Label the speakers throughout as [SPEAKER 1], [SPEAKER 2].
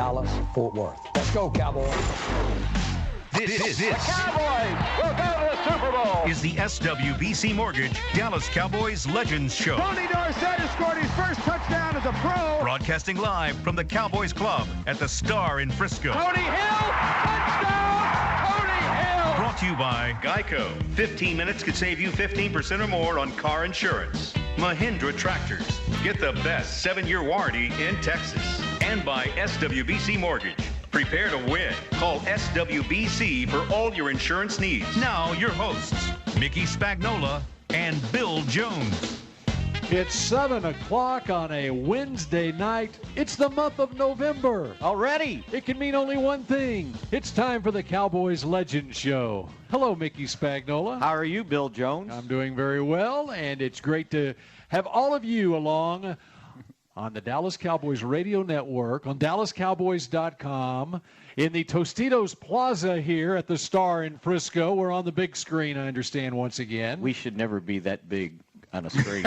[SPEAKER 1] Dallas, Fort Worth. Let's go, Cowboys.
[SPEAKER 2] This
[SPEAKER 3] The Cowboys will go to the Super Bowl.
[SPEAKER 2] is the SWBC Mortgage Dallas Cowboys Legends Show.
[SPEAKER 3] Tony Dorsett has scored his first touchdown as a pro.
[SPEAKER 2] Broadcasting live from the Cowboys Club at the Star in Frisco.
[SPEAKER 3] Tony Hill, touchdown! Tony Hill!
[SPEAKER 2] Brought to you by Geico. 15 minutes could save you 15% or more on car insurance. Mahindra Tractors. Get the best 7-year warranty in Texas. And by SWBC Mortgage. Prepare to win. Call SWBC for all your insurance needs. Now, your hosts, Mickey Spagnola and Bill Jones.
[SPEAKER 4] It's 7 o'clock on a Wednesday night. It's the month of November.
[SPEAKER 5] Already?
[SPEAKER 4] It can mean only one thing. It's time for the Cowboys Legends Show. Hello, Mickey Spagnola.
[SPEAKER 5] How are you, Bill Jones?
[SPEAKER 4] I'm doing very well, and it's great to have all of you along on the Dallas Cowboys Radio Network, on DallasCowboys.com, in the Tostitos Plaza here at the Star in Frisco. We're on the big screen, I understand, once again.
[SPEAKER 5] We should never be that big on a screen.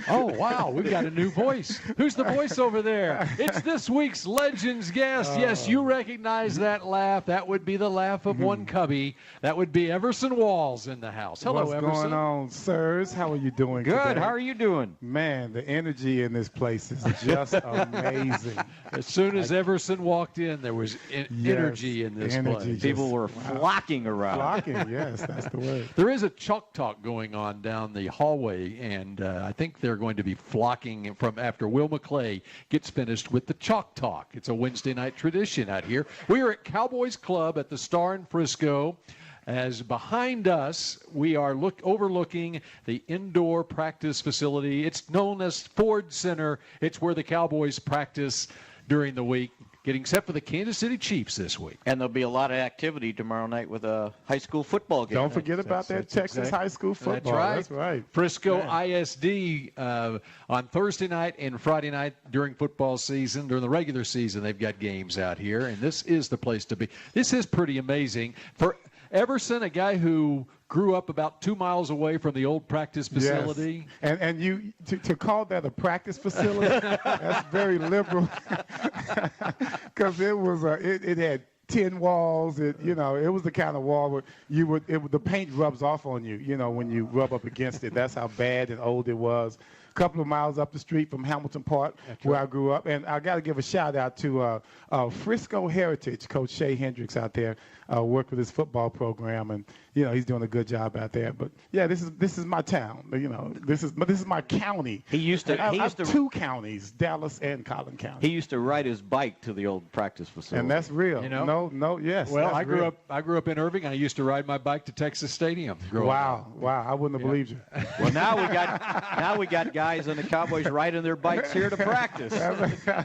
[SPEAKER 4] Oh, wow, we've got a new voice. Who's the voice over there? It's this week's Legends guest. Yes, you recognize that laugh. That would be the laugh of one cubby. That would be Everson Walls in the house. Hello,
[SPEAKER 6] What's
[SPEAKER 4] Everson.
[SPEAKER 6] What's going on, sirs? How are you doing
[SPEAKER 5] Good.
[SPEAKER 6] today?
[SPEAKER 5] How are you doing?
[SPEAKER 6] Man, the energy in this place is just amazing.
[SPEAKER 4] As soon as Everson walked in, there was energy in this
[SPEAKER 6] energy
[SPEAKER 4] place.
[SPEAKER 6] just-
[SPEAKER 5] People were flocking around.
[SPEAKER 6] Flocking, yes, that's the word.
[SPEAKER 4] There is a chalk talk going on down the hallway, and I think they're going to be flocking from after Will McClay gets finished with the chalk talk. It's a Wednesday night tradition out here. We are at Cowboys Club at the Star in Frisco. As behind us, we are overlooking the indoor practice facility. It's known as Ford Center. It's where the Cowboys practice during the week, getting set for the Kansas City Chiefs this week.
[SPEAKER 5] And there'll be a lot of activity tomorrow night with a high school football game.
[SPEAKER 6] Don't forget about that Texas high school football.
[SPEAKER 4] That's right. Frisco ISD on Thursday night and Friday night during football season, during the regular season, they've got games out here, and this is the place to be. This is pretty amazing. For Everson, a guy who grew up about 2 miles away from the old practice facility.
[SPEAKER 6] Yes. And you to call that a practice facility, that's very liberal. Because it was it had 10 walls. It was the kind of wall where the paint rubs off on you. When you rub up against it. That's how bad and old it was. A couple of miles up the street from Hamilton Park, where I grew up. And I got to give a shout out to Frisco Heritage, Coach Shea Hendricks out there, worked with his football program, and he's doing a good job out there. But yeah, this is my town. This is my county.
[SPEAKER 5] He used to.
[SPEAKER 6] I have two counties, Dallas and Collin County.
[SPEAKER 5] He used to ride his bike to the old practice facility.
[SPEAKER 6] And that's real. Yes.
[SPEAKER 4] Well, I grew
[SPEAKER 6] real.
[SPEAKER 4] up in Irving. I used to ride my bike to Texas Stadium.
[SPEAKER 6] Wow, I wouldn't have believed you.
[SPEAKER 5] Well, now we got guys on the Cowboys riding their bikes here to practice.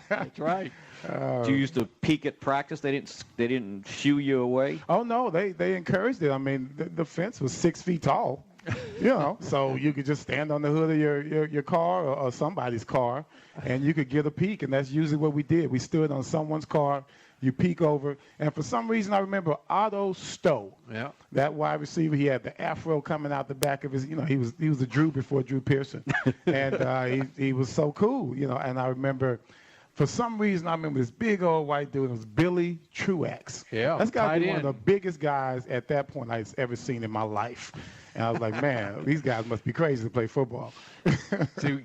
[SPEAKER 4] That's right.
[SPEAKER 5] Did you used to peek at practice? They didn't shoo you away?
[SPEAKER 6] Oh no, they encouraged it. I mean, the fence was 6 feet tall. So you could just stand on the hood of your car or somebody's car, and you could get a peek, and that's usually what we did. We stood on someone's car, you peek over, and for some reason I remember Otto Stowe, that wide receiver. He had the afro coming out the back of his. He was a Drew before Drew Pearson, and he was so cool. And I remember. For some reason, I remember this big old white dude. It was Billy Truax.
[SPEAKER 4] Yeah,
[SPEAKER 6] that's got to be one of the biggest guys at that point I've ever seen in my life. And I was like, man, these guys must be crazy to play football.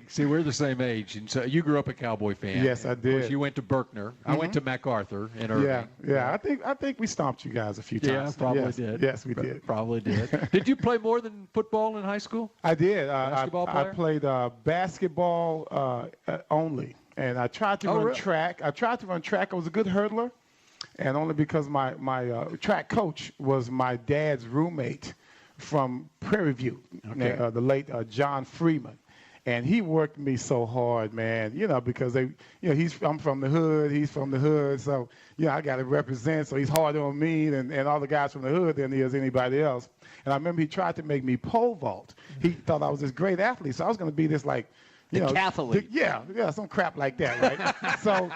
[SPEAKER 4] See, we're the same age, and so you grew up a Cowboy fan.
[SPEAKER 6] Yes, I did.
[SPEAKER 4] Of course, you went to Berkner. I went to MacArthur in Irving.
[SPEAKER 6] Yeah. I think we stomped you guys a few times.
[SPEAKER 4] Yeah, probably did.
[SPEAKER 6] Yes, we did.
[SPEAKER 4] Probably did. Did you play more than football in high school?
[SPEAKER 6] I did.
[SPEAKER 4] Basketball player?
[SPEAKER 6] I played basketball only. And I tried to run track. I was a good hurdler, and only because my track coach was my dad's roommate from Prairie View, the late John Freeman. And he worked me so hard, man, because I'm from the hood, he's from the hood, so, I got to represent, so he's harder on me and all the guys from the hood than he is anybody else. And I remember he tried to make me pole vault. He thought I was this great athlete, so I was going to be this, You know,
[SPEAKER 5] Catholic.
[SPEAKER 6] Yeah, some crap like that, right? So,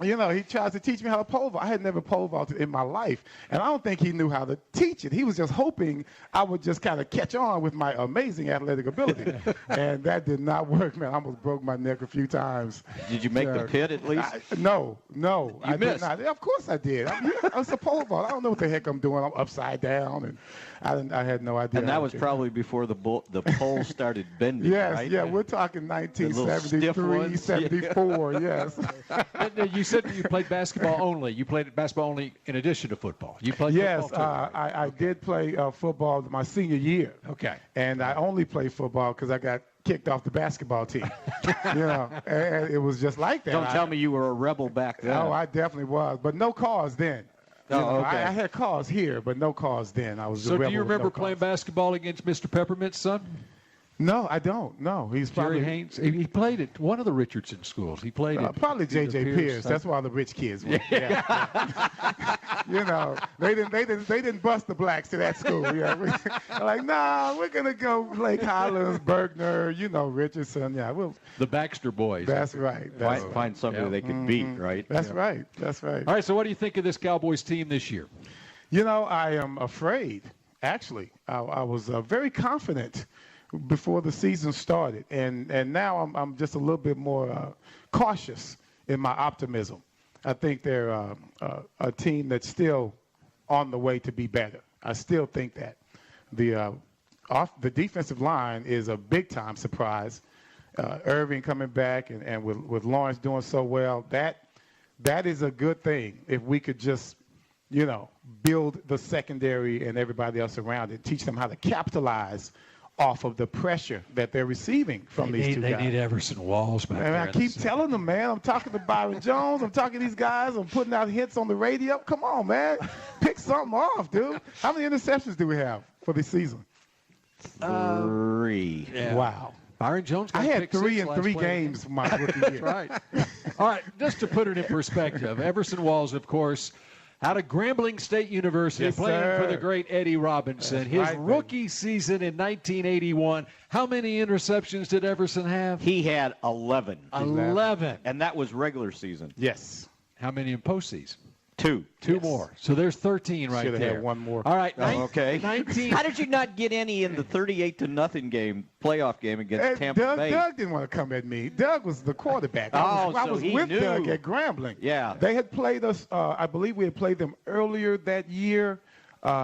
[SPEAKER 6] you know, he tries to teach me how to pole vault. I had never pole vaulted in my life, and I don't think he knew how to teach it. He was just hoping I would just kind of catch on with my amazing athletic ability, and that did not work, man. I almost broke my neck a few times.
[SPEAKER 5] Did you make the pit at least?
[SPEAKER 6] No, I
[SPEAKER 5] missed.
[SPEAKER 6] did not. Of course I did. I was a pole vault. I don't know what the heck I'm doing. I'm upside down, and I had no idea.
[SPEAKER 5] And that was probably before the pole started bending,
[SPEAKER 6] Yes,
[SPEAKER 5] right?
[SPEAKER 6] yeah, we're talking
[SPEAKER 5] little stiff
[SPEAKER 6] 1973,
[SPEAKER 5] ones.
[SPEAKER 6] 74, yes.
[SPEAKER 4] And you said you played basketball only. You played basketball only in addition to football. You played
[SPEAKER 6] Yes,
[SPEAKER 4] football too.
[SPEAKER 6] I did play football my senior year.
[SPEAKER 4] Okay.
[SPEAKER 6] And I only played football because I got kicked off the basketball team. You know, and it was just like that.
[SPEAKER 5] Don't tell me you were a rebel back then.
[SPEAKER 6] Oh, I definitely was, but no cause then. You know,
[SPEAKER 5] okay.
[SPEAKER 6] I had cause here, but no cause then. I was a
[SPEAKER 4] So
[SPEAKER 6] rebel
[SPEAKER 4] do you
[SPEAKER 6] with
[SPEAKER 4] remember
[SPEAKER 6] no
[SPEAKER 4] playing
[SPEAKER 6] cause.
[SPEAKER 4] basketball against Mr. Peppermint's son?
[SPEAKER 6] No, I don't. No, he's
[SPEAKER 4] Jerry
[SPEAKER 6] probably
[SPEAKER 4] Haynes. He played at one of the Richardson schools. He played at
[SPEAKER 6] probably
[SPEAKER 4] either
[SPEAKER 6] J.J. Pierce. That's why the rich kids went. Yeah. You know, they didn't bust the blacks to that school. Yeah, like, nah, we're gonna go Lake Highlands, Bergner, you know, Richardson. Yeah,
[SPEAKER 4] the Baxter boys.
[SPEAKER 6] that's right. That's right.
[SPEAKER 5] Find somebody they could beat, right?
[SPEAKER 6] That's right. That's right.
[SPEAKER 4] All right. So what do you think of this Cowboys team this year?
[SPEAKER 6] You know, I am afraid. Actually, I was very confident before the season started, and now I'm just a little bit more cautious in my optimism. I think they're a team that's still on the way to be better. I still think that the defensive line is a big time surprise. Irving coming back and with Lawrence doing so well, that is a good thing. If we could just, you know, build the secondary and everybody else around it, teach them how to capitalize off of the pressure that they're receiving from these two guys.
[SPEAKER 4] They need Everson Walls back
[SPEAKER 6] And
[SPEAKER 4] there.
[SPEAKER 6] I keep telling them, man, I'm talking to Byron Jones. I'm talking to these guys. I'm putting out hits on the radio. Come on, man. Pick something off, dude. How many interceptions do we have for this season?
[SPEAKER 5] 3.
[SPEAKER 4] Yeah.
[SPEAKER 6] Wow.
[SPEAKER 4] Byron Jones got
[SPEAKER 6] I had
[SPEAKER 4] pick
[SPEAKER 6] 3
[SPEAKER 4] six
[SPEAKER 6] in
[SPEAKER 4] last
[SPEAKER 6] 3
[SPEAKER 4] play.
[SPEAKER 6] games my rookie year.
[SPEAKER 4] That's right. All right, just to put it in perspective, Everson Walls, of course, out of Grambling State University,
[SPEAKER 6] Yes,
[SPEAKER 4] playing for
[SPEAKER 6] sir.
[SPEAKER 4] the great Eddie Robinson.
[SPEAKER 6] That's
[SPEAKER 4] His
[SPEAKER 6] right, baby.
[SPEAKER 4] rookie season in 1981, how many interceptions did Everson have?
[SPEAKER 5] He had 11.
[SPEAKER 4] 11.
[SPEAKER 5] And that was regular season.
[SPEAKER 6] Yes.
[SPEAKER 4] How many in postseason?
[SPEAKER 5] 2.
[SPEAKER 4] Two more. So there's 13 right
[SPEAKER 6] Should have
[SPEAKER 4] there.
[SPEAKER 6] had one more.
[SPEAKER 4] All right.
[SPEAKER 5] Okay.
[SPEAKER 4] 19.
[SPEAKER 5] How did you not get any in the 38-0 game, playoff game against Tampa Bay?
[SPEAKER 6] Doug didn't want to come at me. Doug was the quarterback.
[SPEAKER 5] Oh,
[SPEAKER 6] I
[SPEAKER 5] so
[SPEAKER 6] was
[SPEAKER 5] he
[SPEAKER 6] with
[SPEAKER 5] knew.
[SPEAKER 6] Doug at Grambling.
[SPEAKER 5] Yeah.
[SPEAKER 6] They had played us, I believe we had played them earlier that year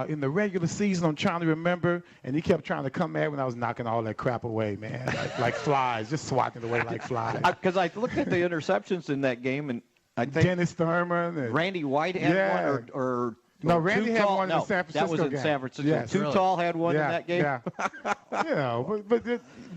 [SPEAKER 6] in the regular season. I'm trying to remember. And he kept trying to come at when I was knocking all that crap away, man. like flies, just swatting it away like flies.
[SPEAKER 5] Because I looked at the interceptions in that game, and I think
[SPEAKER 6] Dennis Thurman. And,
[SPEAKER 5] Randy White had
[SPEAKER 6] Yeah.
[SPEAKER 5] one, or
[SPEAKER 6] No,
[SPEAKER 5] or
[SPEAKER 6] Randy
[SPEAKER 5] Too
[SPEAKER 6] had
[SPEAKER 5] Tall.
[SPEAKER 6] one in the
[SPEAKER 5] No,
[SPEAKER 6] San Francisco
[SPEAKER 5] that was in
[SPEAKER 6] game.
[SPEAKER 5] San Francisco.
[SPEAKER 6] Yes.
[SPEAKER 5] Too
[SPEAKER 4] Really?
[SPEAKER 5] Tall had one in that game.
[SPEAKER 6] Yeah. You know, but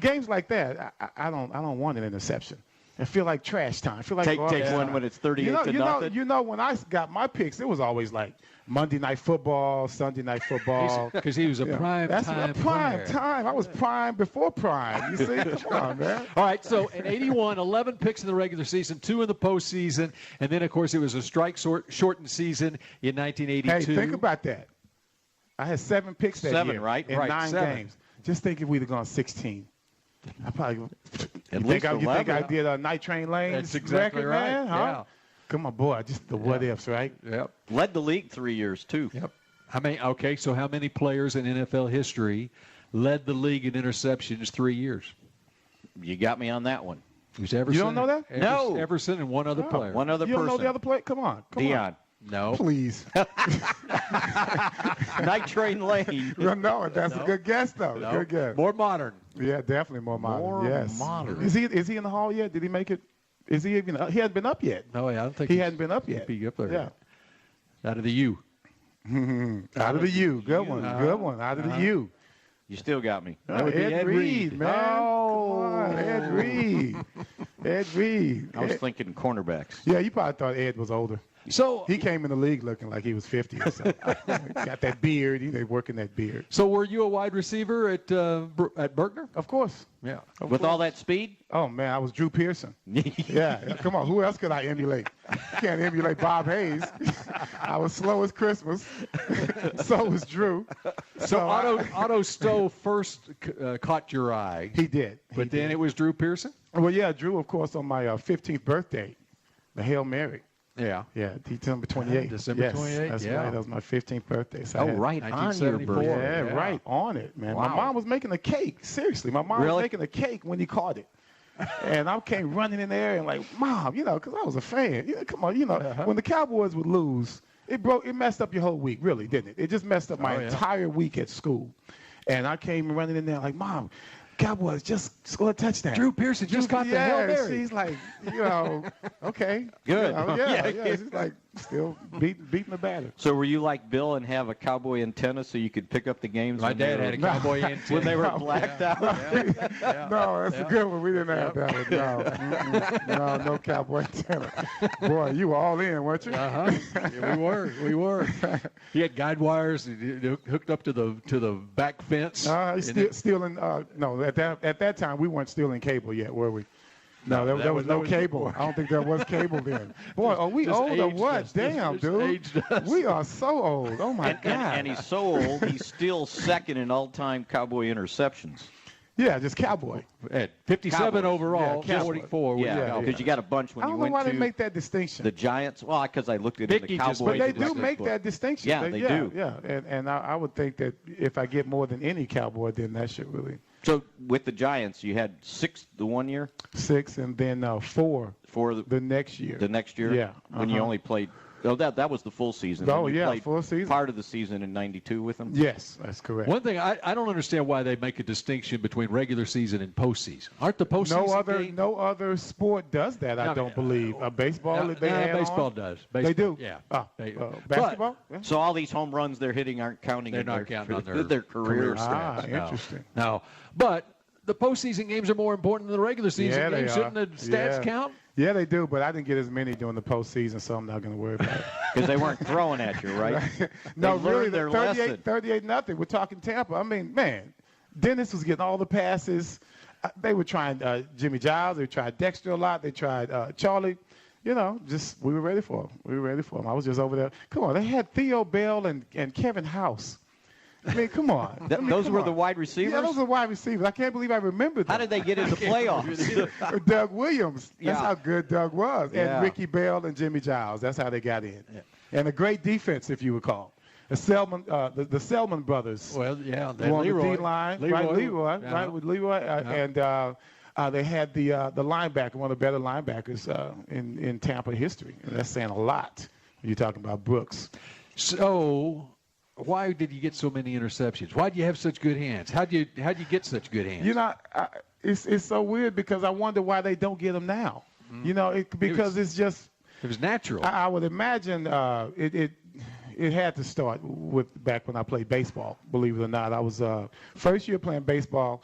[SPEAKER 6] games like that, I don't want an interception. I feel like trash time. I feel like
[SPEAKER 5] Take
[SPEAKER 6] garbage
[SPEAKER 5] one
[SPEAKER 6] time.
[SPEAKER 5] when it's 38-0.
[SPEAKER 6] You know, when I got my picks, it was always like Monday Night Football, Sunday Night Football.
[SPEAKER 4] Because he was a
[SPEAKER 6] Yeah.
[SPEAKER 4] prime
[SPEAKER 6] That's
[SPEAKER 4] time
[SPEAKER 6] a prime
[SPEAKER 4] player.
[SPEAKER 6] time. I was prime before prime. You see? Come on, man.
[SPEAKER 4] All right, so in 81, 11 picks in the regular season, 2 in the postseason, and then, of course, it was a strike-shortened season in 1982.
[SPEAKER 6] Hey, think about that. I had 7 picks that
[SPEAKER 5] 7,
[SPEAKER 6] year
[SPEAKER 5] right?
[SPEAKER 6] in
[SPEAKER 4] Right,
[SPEAKER 6] 9
[SPEAKER 4] 7.
[SPEAKER 6] games. Just think if we'd have gone 16. I probably.
[SPEAKER 5] At
[SPEAKER 6] You
[SPEAKER 5] least
[SPEAKER 6] think I
[SPEAKER 5] 11.
[SPEAKER 6] did a Night Train Lanes
[SPEAKER 4] That's exactly
[SPEAKER 6] record,
[SPEAKER 4] right,
[SPEAKER 6] man? Huh?
[SPEAKER 4] yeah.
[SPEAKER 6] Come on, boy. Just the what ifs, right?
[SPEAKER 4] Yep.
[SPEAKER 5] Led the league 3 years, too.
[SPEAKER 4] Yep. So how many players in NFL history led the league in interceptions 3 years?
[SPEAKER 5] You got me on that one.
[SPEAKER 4] It was Everson.
[SPEAKER 6] don't know that?
[SPEAKER 5] No.
[SPEAKER 4] Everson and one other player.
[SPEAKER 5] One other
[SPEAKER 6] You don't
[SPEAKER 5] person.
[SPEAKER 6] know the other play? Come on.
[SPEAKER 5] Dion.
[SPEAKER 4] No.
[SPEAKER 6] Please.
[SPEAKER 5] Night Train Lane.
[SPEAKER 6] No, that's a good guess, though.
[SPEAKER 4] No.
[SPEAKER 6] Good guess.
[SPEAKER 4] More modern.
[SPEAKER 6] Yeah, definitely more modern.
[SPEAKER 5] More
[SPEAKER 6] yes.
[SPEAKER 5] modern.
[SPEAKER 6] Is he in the hall yet? Did he make it? Is he even? He hasn't been up yet.
[SPEAKER 4] No, I don't think
[SPEAKER 6] He
[SPEAKER 4] he's-
[SPEAKER 6] hadn't been up yet.
[SPEAKER 4] Be up there.
[SPEAKER 6] Yeah.
[SPEAKER 4] Out of the U.
[SPEAKER 6] Out of the U. Good one. Good one. Out of the U.
[SPEAKER 5] You still got me.
[SPEAKER 4] That would be Ed Reed.
[SPEAKER 6] man.
[SPEAKER 5] Oh.
[SPEAKER 6] Come on, Ed Reed. Ed Reed.
[SPEAKER 5] I was thinking cornerbacks.
[SPEAKER 6] Yeah, you probably thought Ed was older.
[SPEAKER 4] So
[SPEAKER 6] he came in the league looking like he was 50 or something. Got that beard. He was working that beard.
[SPEAKER 4] So were you a wide receiver at Berkner?
[SPEAKER 6] Of course.
[SPEAKER 4] Yeah.
[SPEAKER 5] With all that speed?
[SPEAKER 6] Oh, man, I was Drew Pearson. Yeah, come on. Who else could I emulate? You can't emulate Bob Hayes. I was slow as Christmas. So was Drew.
[SPEAKER 4] So Otto Stowe first caught your eye.
[SPEAKER 6] He did.
[SPEAKER 4] But then it was Drew Pearson?
[SPEAKER 6] Well, yeah, Drew, of course, on my 15th birthday, the Hail Mary.
[SPEAKER 4] Yeah.
[SPEAKER 6] Yeah, December 28th.
[SPEAKER 4] December 28th,
[SPEAKER 6] That's
[SPEAKER 4] yeah.
[SPEAKER 6] right. That was my 15th birthday. So
[SPEAKER 5] Right on your
[SPEAKER 4] 1974.
[SPEAKER 5] birthday.
[SPEAKER 6] Yeah, right on it, man.
[SPEAKER 5] Wow.
[SPEAKER 6] My mom was making a cake. Seriously, my mom
[SPEAKER 5] Really?
[SPEAKER 6] was making a cake when he caught it. And I came running in there and like, Mom, because I was a fan. Come on, when the Cowboys would lose, it messed up your whole week, really, didn't it? It just messed up my entire week at school. And I came running in there like, Mom, Cowboys just scored a touchdown.
[SPEAKER 4] Drew Pearson just caught the Hail Mary.
[SPEAKER 6] She's like, okay.
[SPEAKER 5] Good.
[SPEAKER 6] She's like still beating the batter.
[SPEAKER 5] So were you like Bill and have a cowboy antenna so you could pick up the games?
[SPEAKER 4] My
[SPEAKER 5] when they
[SPEAKER 4] dad
[SPEAKER 5] were-
[SPEAKER 4] had a cowboy antenna.
[SPEAKER 5] when they were blacked out?
[SPEAKER 6] No, that's a good one. We didn't have that one. No, no cowboy antenna. Boy, you were all in, weren't you?
[SPEAKER 4] Yeah, we were. He had guide wires hooked up to the back fence.
[SPEAKER 6] Stealing. No, at that time we weren't stealing cable yet, were we? No, there was no cable. I don't think there was cable then. Boy, are we
[SPEAKER 4] Just
[SPEAKER 6] old or
[SPEAKER 4] aged
[SPEAKER 6] what?
[SPEAKER 4] us.
[SPEAKER 6] Damn,
[SPEAKER 4] Just
[SPEAKER 6] dude.
[SPEAKER 4] aged us.
[SPEAKER 6] We are so old. Oh my God.
[SPEAKER 5] And he's so old, he's still second in all-time Cowboy interceptions.
[SPEAKER 6] Yeah, just cowboy.
[SPEAKER 4] At 57
[SPEAKER 5] Cowboys.
[SPEAKER 4] overall,
[SPEAKER 6] Yeah, Cowboys.
[SPEAKER 4] 44 with the
[SPEAKER 5] Yeah,
[SPEAKER 4] Cowboys.
[SPEAKER 5] because you got a bunch when
[SPEAKER 6] I
[SPEAKER 5] you
[SPEAKER 6] don't know
[SPEAKER 5] went
[SPEAKER 6] why they
[SPEAKER 5] to
[SPEAKER 6] make that distinction.
[SPEAKER 5] the Giants. Well, because I looked at it in
[SPEAKER 4] Vicky
[SPEAKER 5] the
[SPEAKER 4] just
[SPEAKER 5] Cowboy.
[SPEAKER 6] But they
[SPEAKER 4] Boy,
[SPEAKER 6] do make that distinction.
[SPEAKER 5] Yeah, they do.
[SPEAKER 6] Yeah, and I would think that if I get more than any cowboy, then that should really
[SPEAKER 5] So with the Giants, you had 6 the one year,
[SPEAKER 6] 6 and then 4
[SPEAKER 5] for
[SPEAKER 6] the next year.
[SPEAKER 5] the next year.
[SPEAKER 6] Yeah,
[SPEAKER 5] when you only played. Oh, that was the full season.
[SPEAKER 6] Oh,
[SPEAKER 5] Then you
[SPEAKER 6] yeah,
[SPEAKER 5] played
[SPEAKER 6] full season.
[SPEAKER 5] Part of the season in '92 with them.
[SPEAKER 6] Yes, that's correct.
[SPEAKER 4] One thing I don't understand why they make a distinction between regular season and postseason. Aren't the postseason
[SPEAKER 6] No other sport does that. I don't believe. Baseball, they add
[SPEAKER 4] baseball
[SPEAKER 6] on?
[SPEAKER 4] does.
[SPEAKER 6] They
[SPEAKER 4] Baseball,
[SPEAKER 6] do.
[SPEAKER 4] Yeah.
[SPEAKER 6] Basketball. Yeah.
[SPEAKER 5] So all these home runs they're hitting aren't counting.
[SPEAKER 4] They're
[SPEAKER 5] in
[SPEAKER 4] not
[SPEAKER 5] their,
[SPEAKER 4] counting on
[SPEAKER 5] their
[SPEAKER 4] their
[SPEAKER 5] career
[SPEAKER 6] Ah,
[SPEAKER 5] stats.
[SPEAKER 6] interesting.
[SPEAKER 4] No, but the postseason games are more important than the regular season
[SPEAKER 6] Yeah, they
[SPEAKER 4] games.
[SPEAKER 6] are.
[SPEAKER 4] Shouldn't the stats
[SPEAKER 6] Yeah.
[SPEAKER 4] count?
[SPEAKER 6] Yeah, they do, but I didn't get as many during the postseason, so I'm not going to worry about it.
[SPEAKER 5] Because they weren't throwing at you, right?
[SPEAKER 6] No,
[SPEAKER 5] They
[SPEAKER 6] really,
[SPEAKER 5] learned their
[SPEAKER 6] 38,
[SPEAKER 5] lesson.
[SPEAKER 6] 38-0. We're talking Tampa. I mean, man, Dennis was getting all the passes. They were trying Jimmy Giles. They tried Dexter a lot. They tried Charlie. We were ready for him. I was just over there. Come on, they had Theo Bell and Kevin House. I mean, come on.
[SPEAKER 5] Those were the wide receivers?
[SPEAKER 6] Yeah, those were wide receivers. I can't believe I remembered them.
[SPEAKER 5] How did they get in the playoffs?
[SPEAKER 6] Doug Williams. That's
[SPEAKER 5] Yeah.
[SPEAKER 6] how good Doug was.
[SPEAKER 5] Yeah.
[SPEAKER 6] And Ricky Bell and Jimmy Giles. That's how they got in. Yeah. And a great defense, if you recall. The Selman brothers.
[SPEAKER 4] Well, yeah.
[SPEAKER 6] Who on the D line, right? Leroy,
[SPEAKER 4] yeah.
[SPEAKER 6] right? With Leroy. And they had the linebacker, one of the better linebackers in Tampa history. And that's saying a lot when you're talking about Brooks.
[SPEAKER 4] So, why did you get so many interceptions? Why do you have such good hands? How'd you get such good hands?
[SPEAKER 6] It's so weird because I wonder why they don't get them now. Because it's just.
[SPEAKER 4] It was natural.
[SPEAKER 6] I would imagine it had to start with back when I played baseball. Believe it or not, I was first year playing baseball.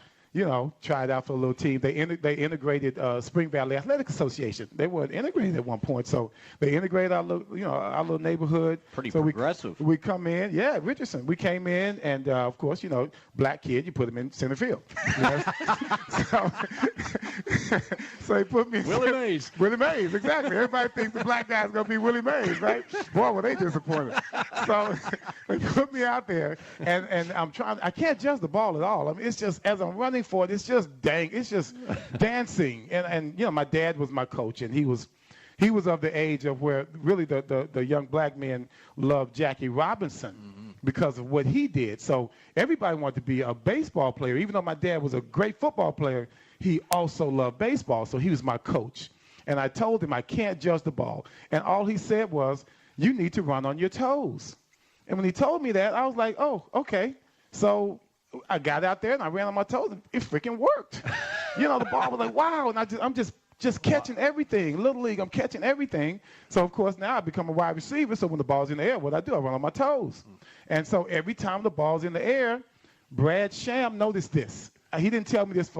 [SPEAKER 6] Tried out for a little team. They integrated Spring Valley Athletic Association. They weren't integrated at one point, so they integrated our little neighborhood.
[SPEAKER 5] Pretty
[SPEAKER 6] so
[SPEAKER 5] progressive.
[SPEAKER 6] We come in, yeah, Richardson. We came in, and of course, black kid, you put him in center field. So they put me in
[SPEAKER 4] Willie Mays.
[SPEAKER 6] Willie Mays, exactly. Everybody thinks the black guy's gonna be Willie Mays, right? Boy, were they disappointed. So they put me out there, and I'm trying. I can't judge the ball at all. I mean, it's just as I'm running for it, it's just dancing. And my dad was my coach, and he was of the age of where really the young black men loved Jackie Robinson because of what he did. So everybody wanted to be a baseball player. Even though my dad was a great football player, he also loved baseball. So he was my coach. And I told him I can't judge the ball. And all he said was, you need to run on your toes. And when he told me that, I was like, oh, okay. So I got out there and I ran on my toes, and it freaking worked. The ball was like, wow. And I'm just catching everything. Little League, I'm catching everything. So, of course, now I become a wide receiver. So when the ball's in the air, what I do? I run on my toes. And so every time the ball's in the air, Brad Sham noticed this. He didn't tell me this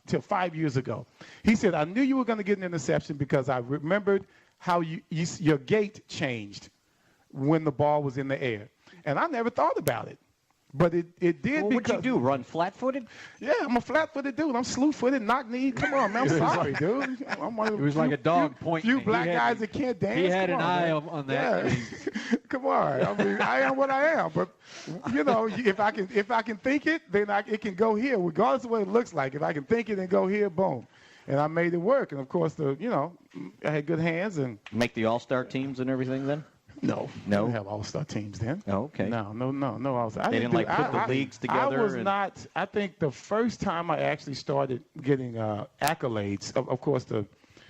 [SPEAKER 6] till 5 years ago. He said, I knew you were going to get an interception because I remembered how your gait changed when the ball was in the air. And I never thought about it. But it did.
[SPEAKER 5] Well, what'd you do? Run flat-footed?
[SPEAKER 6] Yeah, I'm a flat-footed dude. I'm slew-footed, knock-kneed. Come on, man. I'm sorry, dude. I'm one of
[SPEAKER 4] It was like a dog pointing.
[SPEAKER 6] Few black guys that can't dance.
[SPEAKER 4] He had
[SPEAKER 6] Come
[SPEAKER 4] an
[SPEAKER 6] on,
[SPEAKER 4] eye
[SPEAKER 6] man.
[SPEAKER 4] on that.
[SPEAKER 6] Yeah. Come on. I mean, I am what I am. But you know, if I can think it, then it can go here, regardless of what it looks like. If I can think it and go here, boom. And I made it work. And of course, I had good hands and
[SPEAKER 5] Make the all-star teams and everything then?
[SPEAKER 6] No.
[SPEAKER 5] No?
[SPEAKER 6] We didn't have all-star teams then.
[SPEAKER 5] Oh, okay.
[SPEAKER 6] No. All-star.
[SPEAKER 5] They didn't put the leagues together?
[SPEAKER 6] I was not. I think the first time I actually started getting accolades, of course,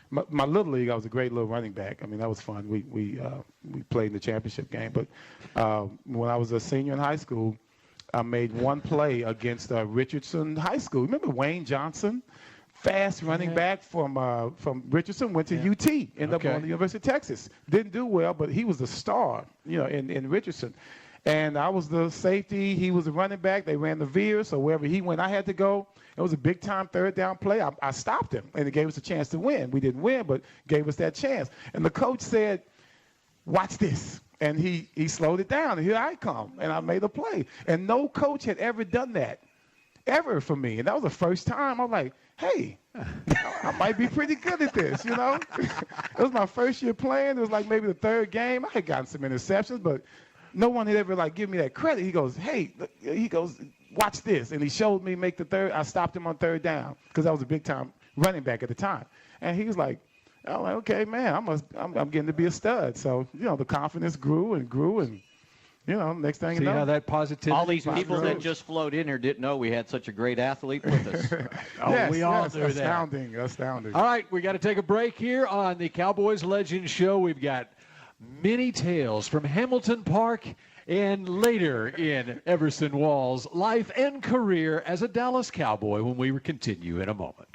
[SPEAKER 6] my little league, I was a great little running back. I mean, that was fun. We played in the championship game. But when I was a senior in high school, I made one play against Richardson High School. Remember Wayne Johnson? Fast running back from Richardson, went to UT, ended up on the University of Texas. Didn't do well, but he was a star, in Richardson. And I was the safety. He was the running back. They ran the veer, so wherever he went, I had to go. It was a big-time third-down play. I stopped him, and it gave us a chance to win. We didn't win, but gave us that chance. And the coach said, watch this. And he slowed it down, and here I come, and I made a play. And no coach had ever done that, ever for me. And that was the first time. I was like, hey, I might be pretty good at this, It was my first year playing. It was like maybe the third game. I had gotten some interceptions, but no one had ever given me that credit. He goes, watch this. And he showed me make the third. I stopped him on third down because I was a big-time running back at the time. And he was like, I'm like, okay, man, I'm getting to be a stud. So, the confidence grew and grew and, next thing you know.
[SPEAKER 4] See how that positivity.
[SPEAKER 5] All these people that just flowed in here didn't know we had such a great athlete with us.
[SPEAKER 4] We all do that.
[SPEAKER 6] Astounding.
[SPEAKER 4] All right, we got to take a break here on the Cowboys Legends Show. We've got many tales from Hamilton Park and later in Everson Wall's life and career as a Dallas Cowboy when we continue in a moment.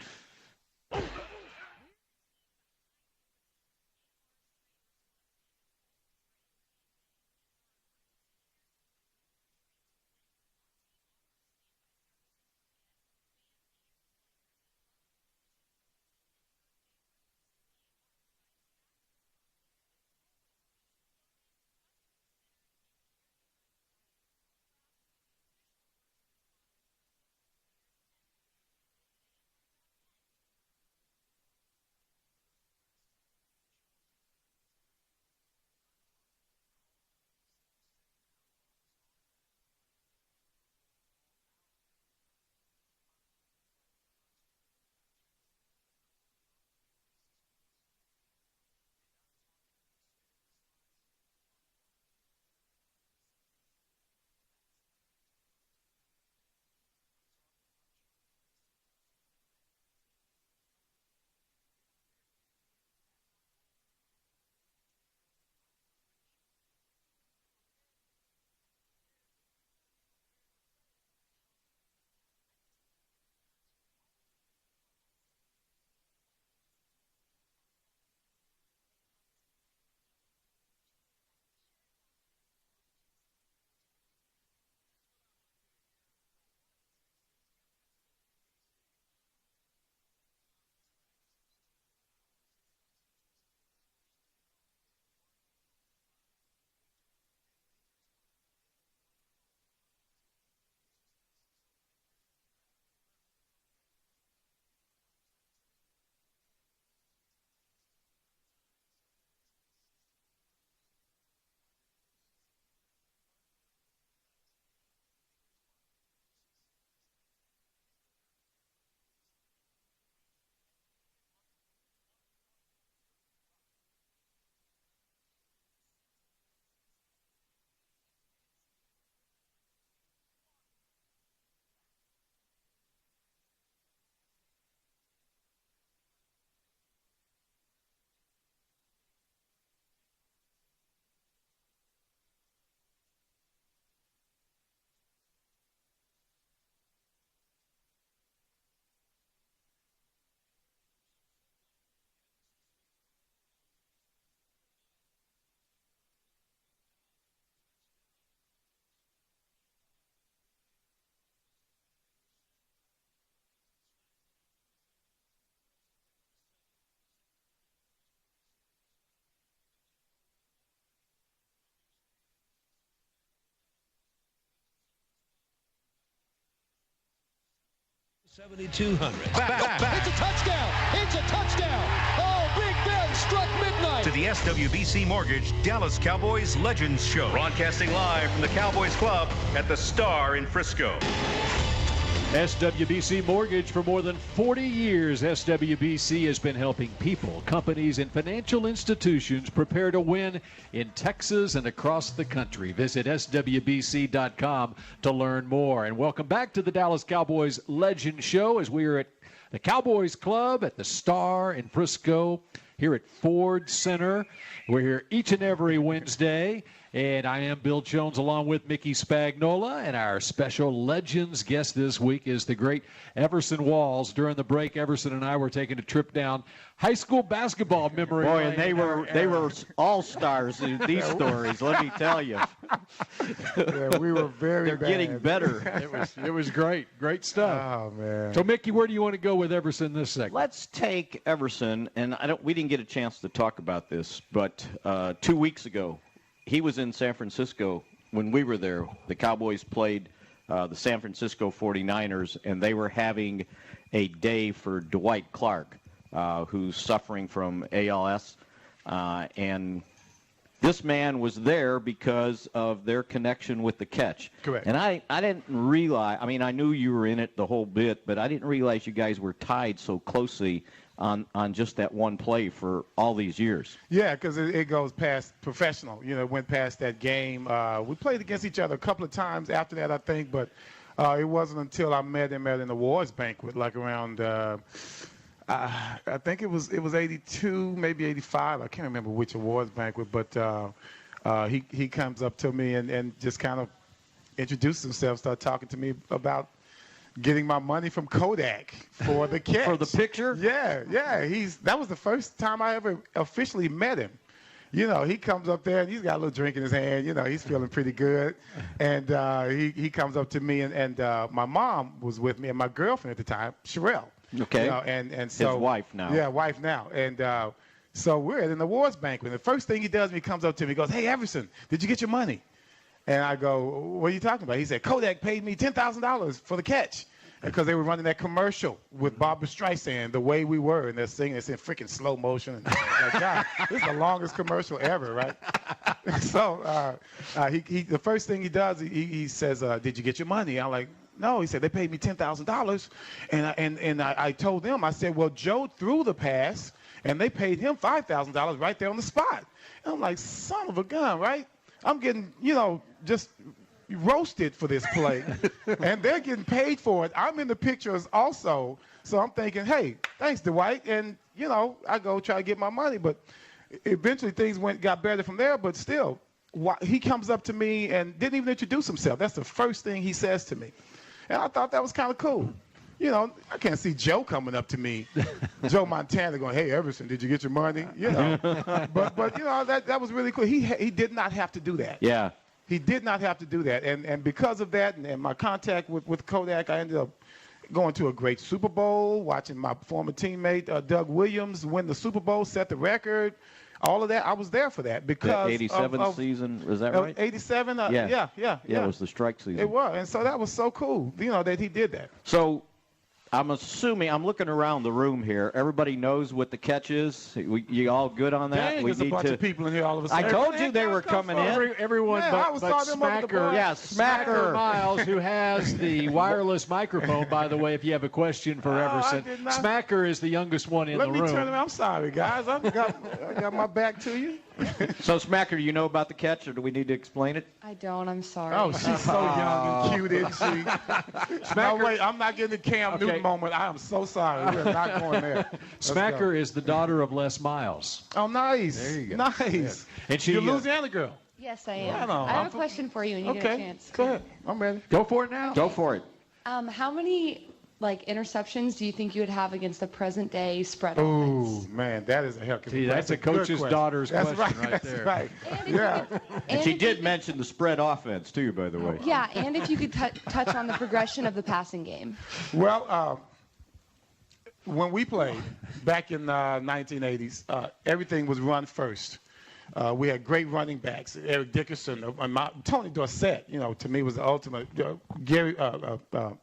[SPEAKER 3] 7,200.
[SPEAKER 2] Back.
[SPEAKER 3] It's a touchdown. It's a touchdown. Oh, Big Ben struck midnight.
[SPEAKER 2] To the SWBC Mortgage Dallas Cowboys Legends Show. Broadcasting live from the Cowboys Club at the Star in Frisco.
[SPEAKER 4] SWBC Mortgage for more than 40 years. SWBC has been helping people, companies, and financial institutions prepare to win in Texas and across the country. Visit SWBC.com to learn more. And welcome back to the Dallas Cowboys Legend Show as we are at the Cowboys Club at the Star in Frisco here at Ford Center. We're here each and every Wednesday. And I am Bill Jones along with Mickey Spagnola. And our special Legends guest this week is the great Everson Walls. During the break, Everson and I were taking a trip down high school basketball memory lane.
[SPEAKER 5] Boy, and they were all-stars in these stories, let me tell you.
[SPEAKER 6] Yeah, we were very
[SPEAKER 5] They're
[SPEAKER 6] bad.
[SPEAKER 5] getting better.
[SPEAKER 4] It was great. Great stuff.
[SPEAKER 6] Oh, man.
[SPEAKER 4] So, Mickey, where do you want to go with Everson this segment?
[SPEAKER 5] Let's take Everson, and we didn't get a chance to talk about this, but 2 weeks ago, he was in San Francisco when we were there. The Cowboys played the San Francisco 49ers, and they were having a day for Dwight Clark, who's suffering from ALS. And this man was there because of their connection with the catch.
[SPEAKER 6] Correct.
[SPEAKER 5] And I didn't realize, I mean, I knew you were in it the whole bit, but I didn't realize you guys were tied so closely on just that one play for all these years.
[SPEAKER 6] Yeah, because it goes past professional. You know, it went past that game. We played against each other a couple of times after that, I think, but it wasn't until I met him at an awards banquet, like around, I think it was 82, maybe 85. I can't remember which awards banquet, but he comes up to me and just kind of introduced himself, started talking to me about getting my money from Kodak for the catch.
[SPEAKER 5] For the picture?
[SPEAKER 6] Yeah. That was the first time I ever officially met him. You know, he comes up there and he's got a little drink in his hand. You know, he's feeling pretty good. And he comes up to me and my mom was with me and my girlfriend at the time, Sherelle.
[SPEAKER 5] Okay.
[SPEAKER 6] You know, and so
[SPEAKER 5] his wife now.
[SPEAKER 6] Yeah, wife now. And so we're at an awards banquet. And the first thing he does when he comes up to me, he goes, "Hey, Everson, did you get your money?" And I go, "What are you talking about?" He said, "Kodak paid me $10,000 for the catch." Because they were running that commercial with Barbra Streisand, The Way We Were, and they're singing it's in freaking slow motion. And like, God, this is the longest commercial ever, right? So the first thing he does, he says, "Did you get your money?" I'm like, "No." He said, "They paid me $10,000." And I told them, I said, "Well, Joe threw the pass, and they paid him $5,000 right there on the spot." And I'm like, son of a gun, right? I'm getting, just roasted for this play, and they're getting paid for it. I'm in the pictures also, so I'm thinking, hey, thanks, Dwight, and I go try to get my money, but eventually things got better from there. But still, he comes up to me and didn't even introduce himself. That's the first thing he says to me, and I thought that was kind of cool. I can't see Joe coming up to me, Joe Montana, going, "Hey, Everson, did you get your money?" But that was really cool. He did not have to do that.
[SPEAKER 5] Yeah.
[SPEAKER 6] He did not have to do that. And because of that and my contact with Kodak, I ended up going to a great Super Bowl, watching my former teammate Doug Williams win the Super Bowl, set the record, all of that. I was there for that because
[SPEAKER 5] the 87 season, is that right?
[SPEAKER 6] 87?
[SPEAKER 5] Yeah,
[SPEAKER 6] yeah.
[SPEAKER 5] It was the strike season.
[SPEAKER 6] It was. And so that was so cool, that he did that.
[SPEAKER 5] So I'm assuming, I'm looking around the room here. Everybody knows what the catch is. You all good on that?
[SPEAKER 6] Dang, there's a bunch of people in here all of a sudden.
[SPEAKER 5] I told you they were coming in.
[SPEAKER 4] Everyone but Smacker.
[SPEAKER 5] Yeah,
[SPEAKER 4] Smacker Miles, who has the wireless microphone, by the way, if you have a question for Everson. Smacker is the youngest one in the room.
[SPEAKER 6] Let me turn around. I'm sorry, guys. I got my back to you.
[SPEAKER 5] So, Smacker, do you know about the catch, or do we need to explain it?
[SPEAKER 7] I don't. I'm sorry.
[SPEAKER 6] Oh, she's so young and cute, isn't she? No, wait. I'm not getting the Cam Newton moment. I am so sorry. We're not going there.
[SPEAKER 4] Smacker is the daughter of Les Miles.
[SPEAKER 6] Oh, nice.
[SPEAKER 4] There you go.
[SPEAKER 6] Nice.
[SPEAKER 4] And
[SPEAKER 6] You're a Louisiana girl.
[SPEAKER 7] Yes, I am.
[SPEAKER 6] Right on.
[SPEAKER 7] I have a question for you when you get a chance.
[SPEAKER 6] Go ahead. I'm ready.
[SPEAKER 4] Go for it now.
[SPEAKER 5] Go for it.
[SPEAKER 7] How many interceptions do you think you would have against the present day spread
[SPEAKER 6] Oh,
[SPEAKER 7] offense?
[SPEAKER 6] man, that is a heck of a
[SPEAKER 4] That's a coach's daughter's question right
[SPEAKER 6] there.
[SPEAKER 4] there.
[SPEAKER 6] Right.
[SPEAKER 5] And she did mention the spread offense, too, by the way.
[SPEAKER 7] Yeah, and if you could touch on the progression of the passing game.
[SPEAKER 6] Well, when we played back in the 1980s, everything was run first. We had great running backs. Eric Dickerson, Tony Dorsett, to me was the ultimate.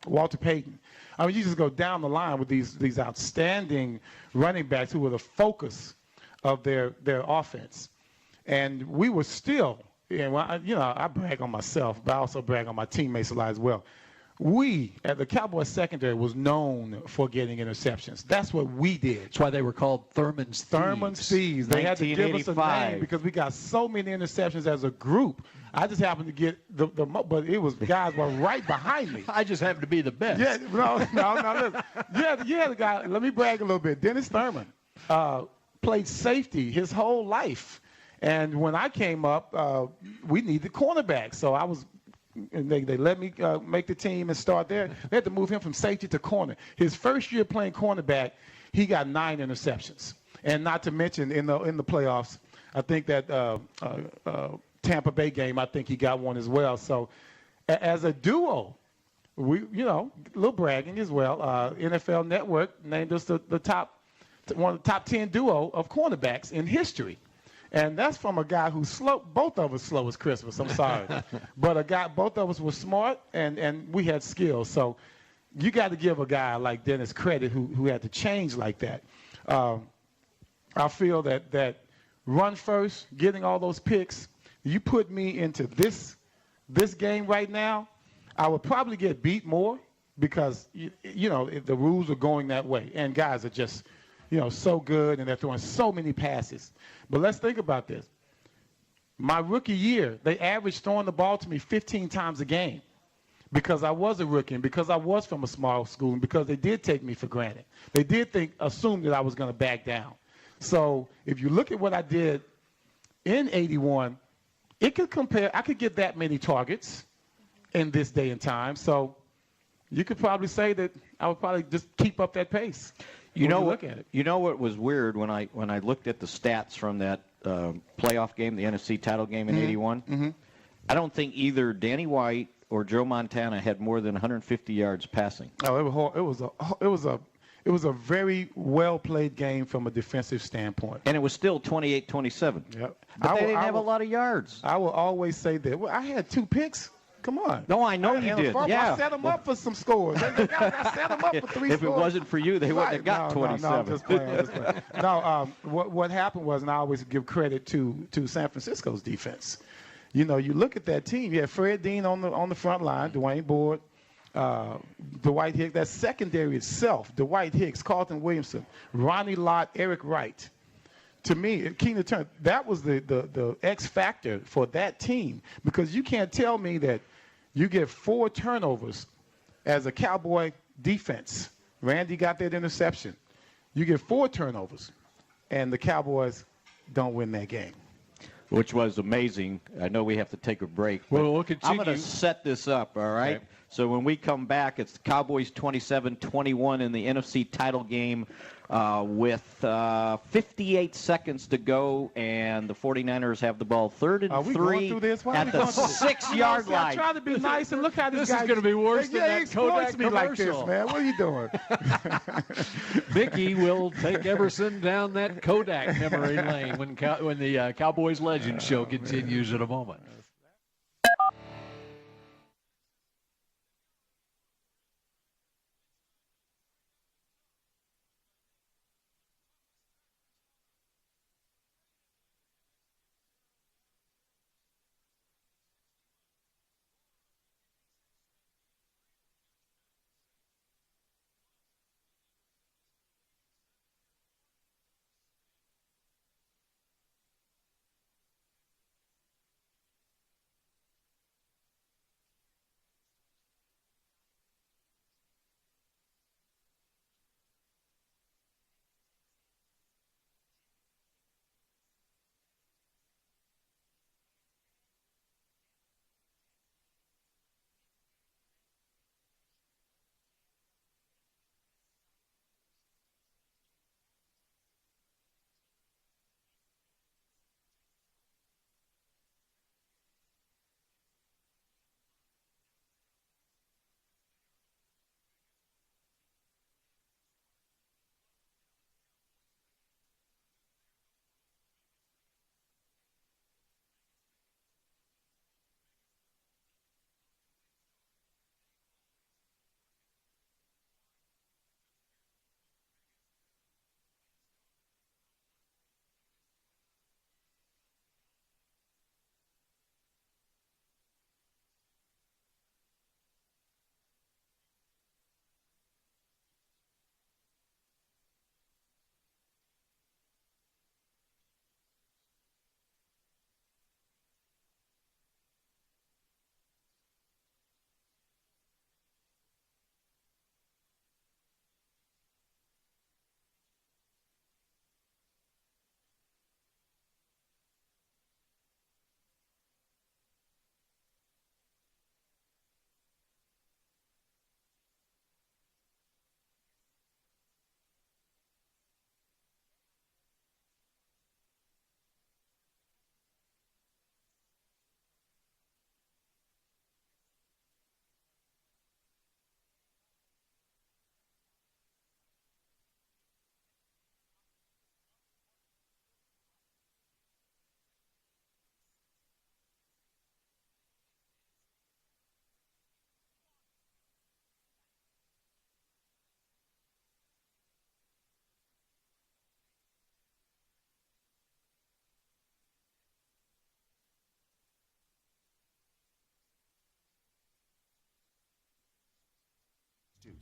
[SPEAKER 6] Walter Payton. I mean, you just go down the line with these outstanding running backs who were the focus of their offense. And we were still, I brag on myself, but I also brag on my teammates a lot as well. We, at the Cowboys secondary, was known for getting interceptions. That's what we did.
[SPEAKER 4] That's why they were called Thurman's Thieves.
[SPEAKER 6] Thurman's Thieves. They had to give us a name because we got so many interceptions as a group. I just happened to get but it was guys were right behind me.
[SPEAKER 4] I just happened to be the best.
[SPEAKER 6] Yeah, no. Listen. You had a guy. Let me brag a little bit. Dennis Thurman played safety his whole life, and when I came up, we needed cornerbacks. So I was. And they let me make the team and start there. They had to move him from safety to corner. His first year playing cornerback, he got 9 interceptions. And not to mention in the playoffs, I think that Tampa Bay game, I think he got one as well. So as a duo, we, a little bragging as well. NFL Network named us one of the top 10 duo of cornerbacks in history. And that's from a guy who's slow. Both of us slow as Christmas. I'm sorry. But both of us were smart, and we had skills. So you got to give a guy like Dennis credit who had to change like that. I feel that run first, getting all those picks, you put me into this game right now, I would probably get beat more because, the rules are going that way. And guys are just, so good, and they're throwing so many passes. But let's think about this. My rookie year, they averaged throwing the ball to me 15 times a game because I was a rookie and because I was from a small school and because they did take me for granted. They did assume that I was going to back down. So if you look at what I did in 81, I could get that many targets in this day and time. So you could probably say that I would probably just keep up that pace. You know what was weird when I looked at the stats from that playoff game, the NFC title game in '81.
[SPEAKER 5] Mm-hmm. I don't think either Danny White or Joe Montana had more than 150 yards passing.
[SPEAKER 6] Oh, it was a very well played game from a defensive standpoint.
[SPEAKER 5] And it was still 28-27.
[SPEAKER 6] Yep.
[SPEAKER 5] But they didn't have a lot of yards.
[SPEAKER 6] I will always say that. Well, I had 2 picks. Come on.
[SPEAKER 5] No, I know you did.
[SPEAKER 6] I set them up for some scores. I set them up for 3 scores.
[SPEAKER 5] If it wasn't for you, they wouldn't have got 27.
[SPEAKER 6] No, I'm just playing. No, what happened was, and I always give credit to San Francisco's defense. You look at that team. You had Fred Dean on the front line, Dwayne Board, Dwight Hicks. That secondary itself, Dwight Hicks, Carlton Williamson, Ronnie Lott, Eric Wright. To me, Keenan Turner, that was the X factor for that team because you can't tell me that you get 4 turnovers as a Cowboy defense. Randy got that interception. You get 4 turnovers, and the Cowboys don't win that game.
[SPEAKER 5] Which was amazing. I know we have to take a break.
[SPEAKER 4] Well, we'll continue.
[SPEAKER 5] I'm going to set this up, all right? Okay. So when we come back, it's the Cowboys 27-21 in the NFC title game with 58 seconds to go, and the 49ers have the ball 3rd and 3 at the 6-yard line.
[SPEAKER 6] I try to be nice, and look how this
[SPEAKER 4] is going to be worse than that Kodak
[SPEAKER 6] me like this, man. What are you doing?
[SPEAKER 4] Mickey will take Everson down that Kodak memory lane when the Cowboys Legends show continues in a moment.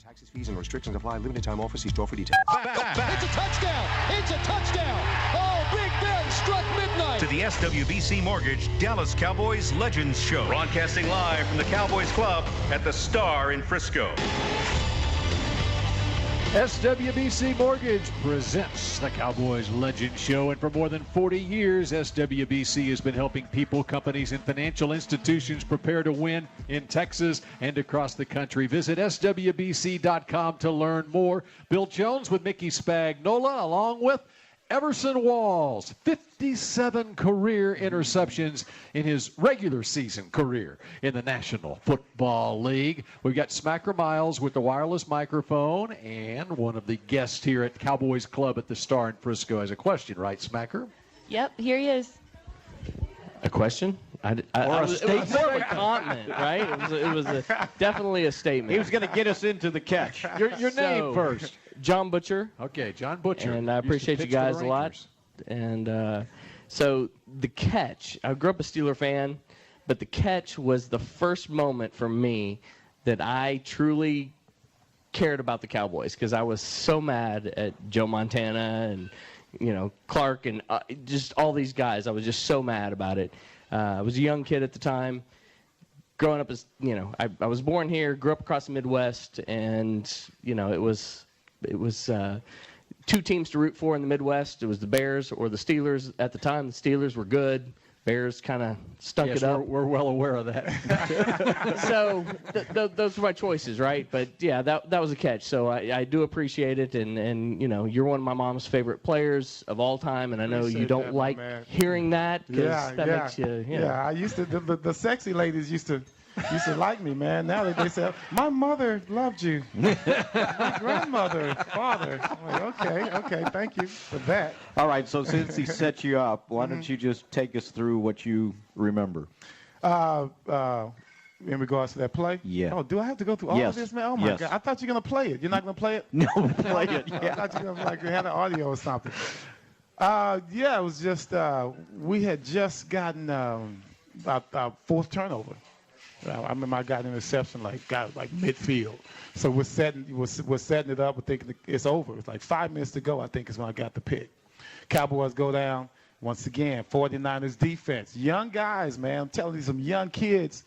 [SPEAKER 8] Taxes, fees, and restrictions apply. Limited time offer. See store for details.
[SPEAKER 3] It's a touchdown. It's a touchdown. Oh, Big Ben struck midnight.
[SPEAKER 2] To the SWBC Mortgage Dallas Cowboys Legends Show. Broadcasting live from the Cowboys Club at the Star in Frisco.
[SPEAKER 4] SWBC Mortgage presents the Cowboys Legend Show, and for more than 40 years, SWBC has been helping people, companies, and financial institutions prepare to win in Texas and across the country. Visit SWBC.com to learn more. Bill Jones with Mickey Spagnola, along with Everson Walls, 57 career interceptions in his regular season career in the National Football League. We've got Smacker Miles with the wireless microphone, and one of the guests here at Cowboys Club at the Star in Frisco has a question, right, Smacker?
[SPEAKER 9] Yep, here he is.
[SPEAKER 10] A question? It was more of a comment, right? It was definitely a statement.
[SPEAKER 5] He was going to get us into the catch.
[SPEAKER 4] Your name first.
[SPEAKER 10] John Butcher.
[SPEAKER 4] Okay, John Butcher.
[SPEAKER 10] And I appreciate you guys a lot. And so the catch, I grew up a Steeler fan, but the catch was the first moment for me that I truly cared about the Cowboys, because I was so mad at Joe Montana and, Clark and just all these guys. I was just so mad about it. I was a young kid at the time. Growing up as, I was born here, grew up across the Midwest, and, it was two teams to root for in the Midwest. It was the Bears or the Steelers. At the time, the Steelers were good. Bears kind of stunk it up.
[SPEAKER 4] We're well aware of that.
[SPEAKER 10] So those were my choices, right? But, yeah, that was a catch. So I do appreciate it. And you're one of my mom's favorite players of all time, and I know you don't like hearing that, because that makes you,
[SPEAKER 6] Yeah, I used to, the sexy ladies used to like me, man. Now they say, my mother loved you. My grandmother, father. I'm like, okay, thank you for that.
[SPEAKER 5] All right, so since he set you up, why don't you just take us through what you remember?
[SPEAKER 6] In regards to that play?
[SPEAKER 5] Yeah.
[SPEAKER 6] Oh, do I have to go through all of this, man? Oh, my God. I thought you were going to play it. You're not going to play it?
[SPEAKER 5] No, play it.
[SPEAKER 6] Yeah. I thought you were going to have an audio or something. It was just, we had just gotten our fourth turnover. I remember I got an interception like midfield. So we're setting it up. We're thinking it's over. It's like 5 minutes to go, I think, is when I got the pick. Cowboys go down. Once again, 49ers defense. Young guys, man. I'm telling you, some young kids.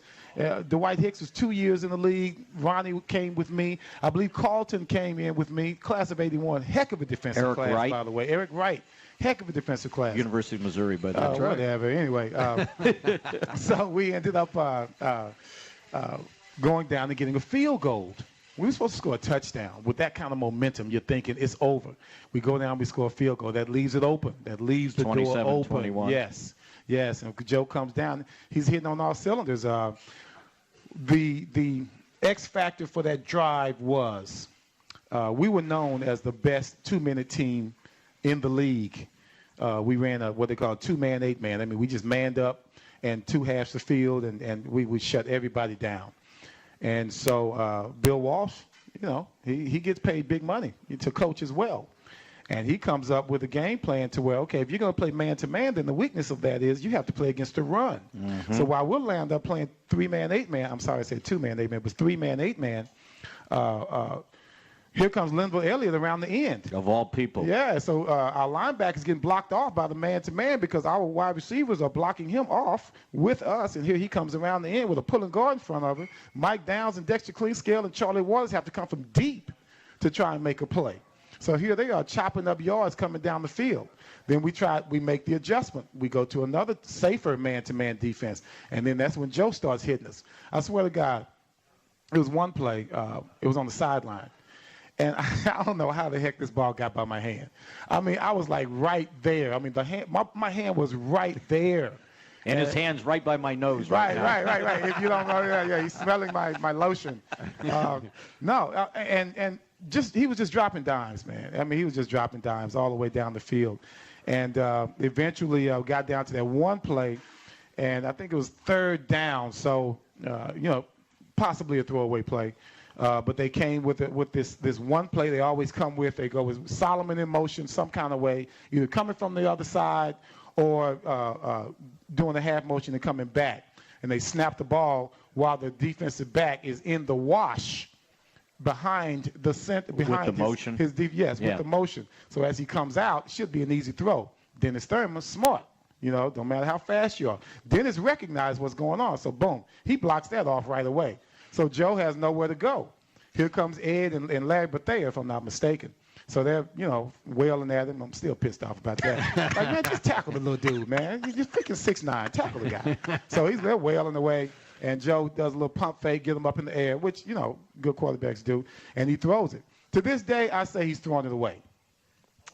[SPEAKER 6] Dwight Hicks was 2 years in the league. Ronnie came with me. I believe Carlton came in with me. Class of 81. Heck of a defensive class,
[SPEAKER 5] Wright.
[SPEAKER 6] By the way. Eric Wright. Heck of a defensive class.
[SPEAKER 5] University of Missouri, but that's right.
[SPEAKER 6] Whatever. Anyway, so we ended up going down and getting a field goal. We were supposed to score a touchdown. With that kind of momentum, you're thinking it's over. We go down, we score a field goal. That leaves it open. That leaves the door open.
[SPEAKER 5] 27-21.
[SPEAKER 6] Yes. And Joe comes down. He's hitting on all cylinders. The X factor for that drive was we were known as the best 2-minute team in the league. We ran what they call a 2-man, 8-man. I mean, we just manned up and 2 halves the field, and we shut everybody down. And so Bill Walsh, he gets paid big money to coach as well. And he comes up with a game plan to where, okay, if you're going to play man-to-man, then the weakness of that is you have to play against the run. Mm-hmm. So while we'll land up playing 3-man, 8-man, I'm sorry I said 2-man, 8-man, it was 3-man, 8-man, here comes Linville Elliott around the end.
[SPEAKER 5] Of all people.
[SPEAKER 6] Yeah, so our linebackers getting blocked off by the man-to-man because our wide receivers are blocking him off with us, and here he comes around the end with a pulling guard in front of him. Mike Downs and Dexter Cleanscale and Charlie Waters have to come from deep to try and make a play. So here they are chopping up yards coming down the field. Then we make the adjustment. We go to another safer man-to-man defense, and then that's when Joe starts hitting us. I swear to God, it was one play. It was on the sideline. And I don't know how the heck this ball got by my hand. I mean, I was like right there. I mean, my hand was right there.
[SPEAKER 5] And his hand's right by my nose right now.
[SPEAKER 6] Right. If you don't know, yeah, he's smelling my lotion. And he was just dropping dimes, man. I mean, he was just dropping dimes all the way down the field. And eventually got down to that one play, and I think it was 3rd down. So, possibly a throwaway play. But they came with this one play they always come with. They go with Solomon in motion some kind of way, either coming from the other side or doing a half motion and coming back. And they snap the ball while the defensive back is in the wash behind the center, behind
[SPEAKER 5] with the motion.
[SPEAKER 6] with the motion. So as he comes out, it should be an easy throw. Dennis Thurman's smart. No matter how fast you are. Dennis recognized what's going on. So boom, he blocks that off right away. So Joe has nowhere to go. Here comes Ed and Larry Bethea, if I'm not mistaken. So they're, wailing at him. I'm still pissed off about that. Like, man, just tackle the little dude, man. You're freaking 6'9". Tackle the guy. So they're wailing away, and Joe does a little pump fake, get him up in the air, which, good quarterbacks do, and he throws it. To this day, I say he's throwing it away.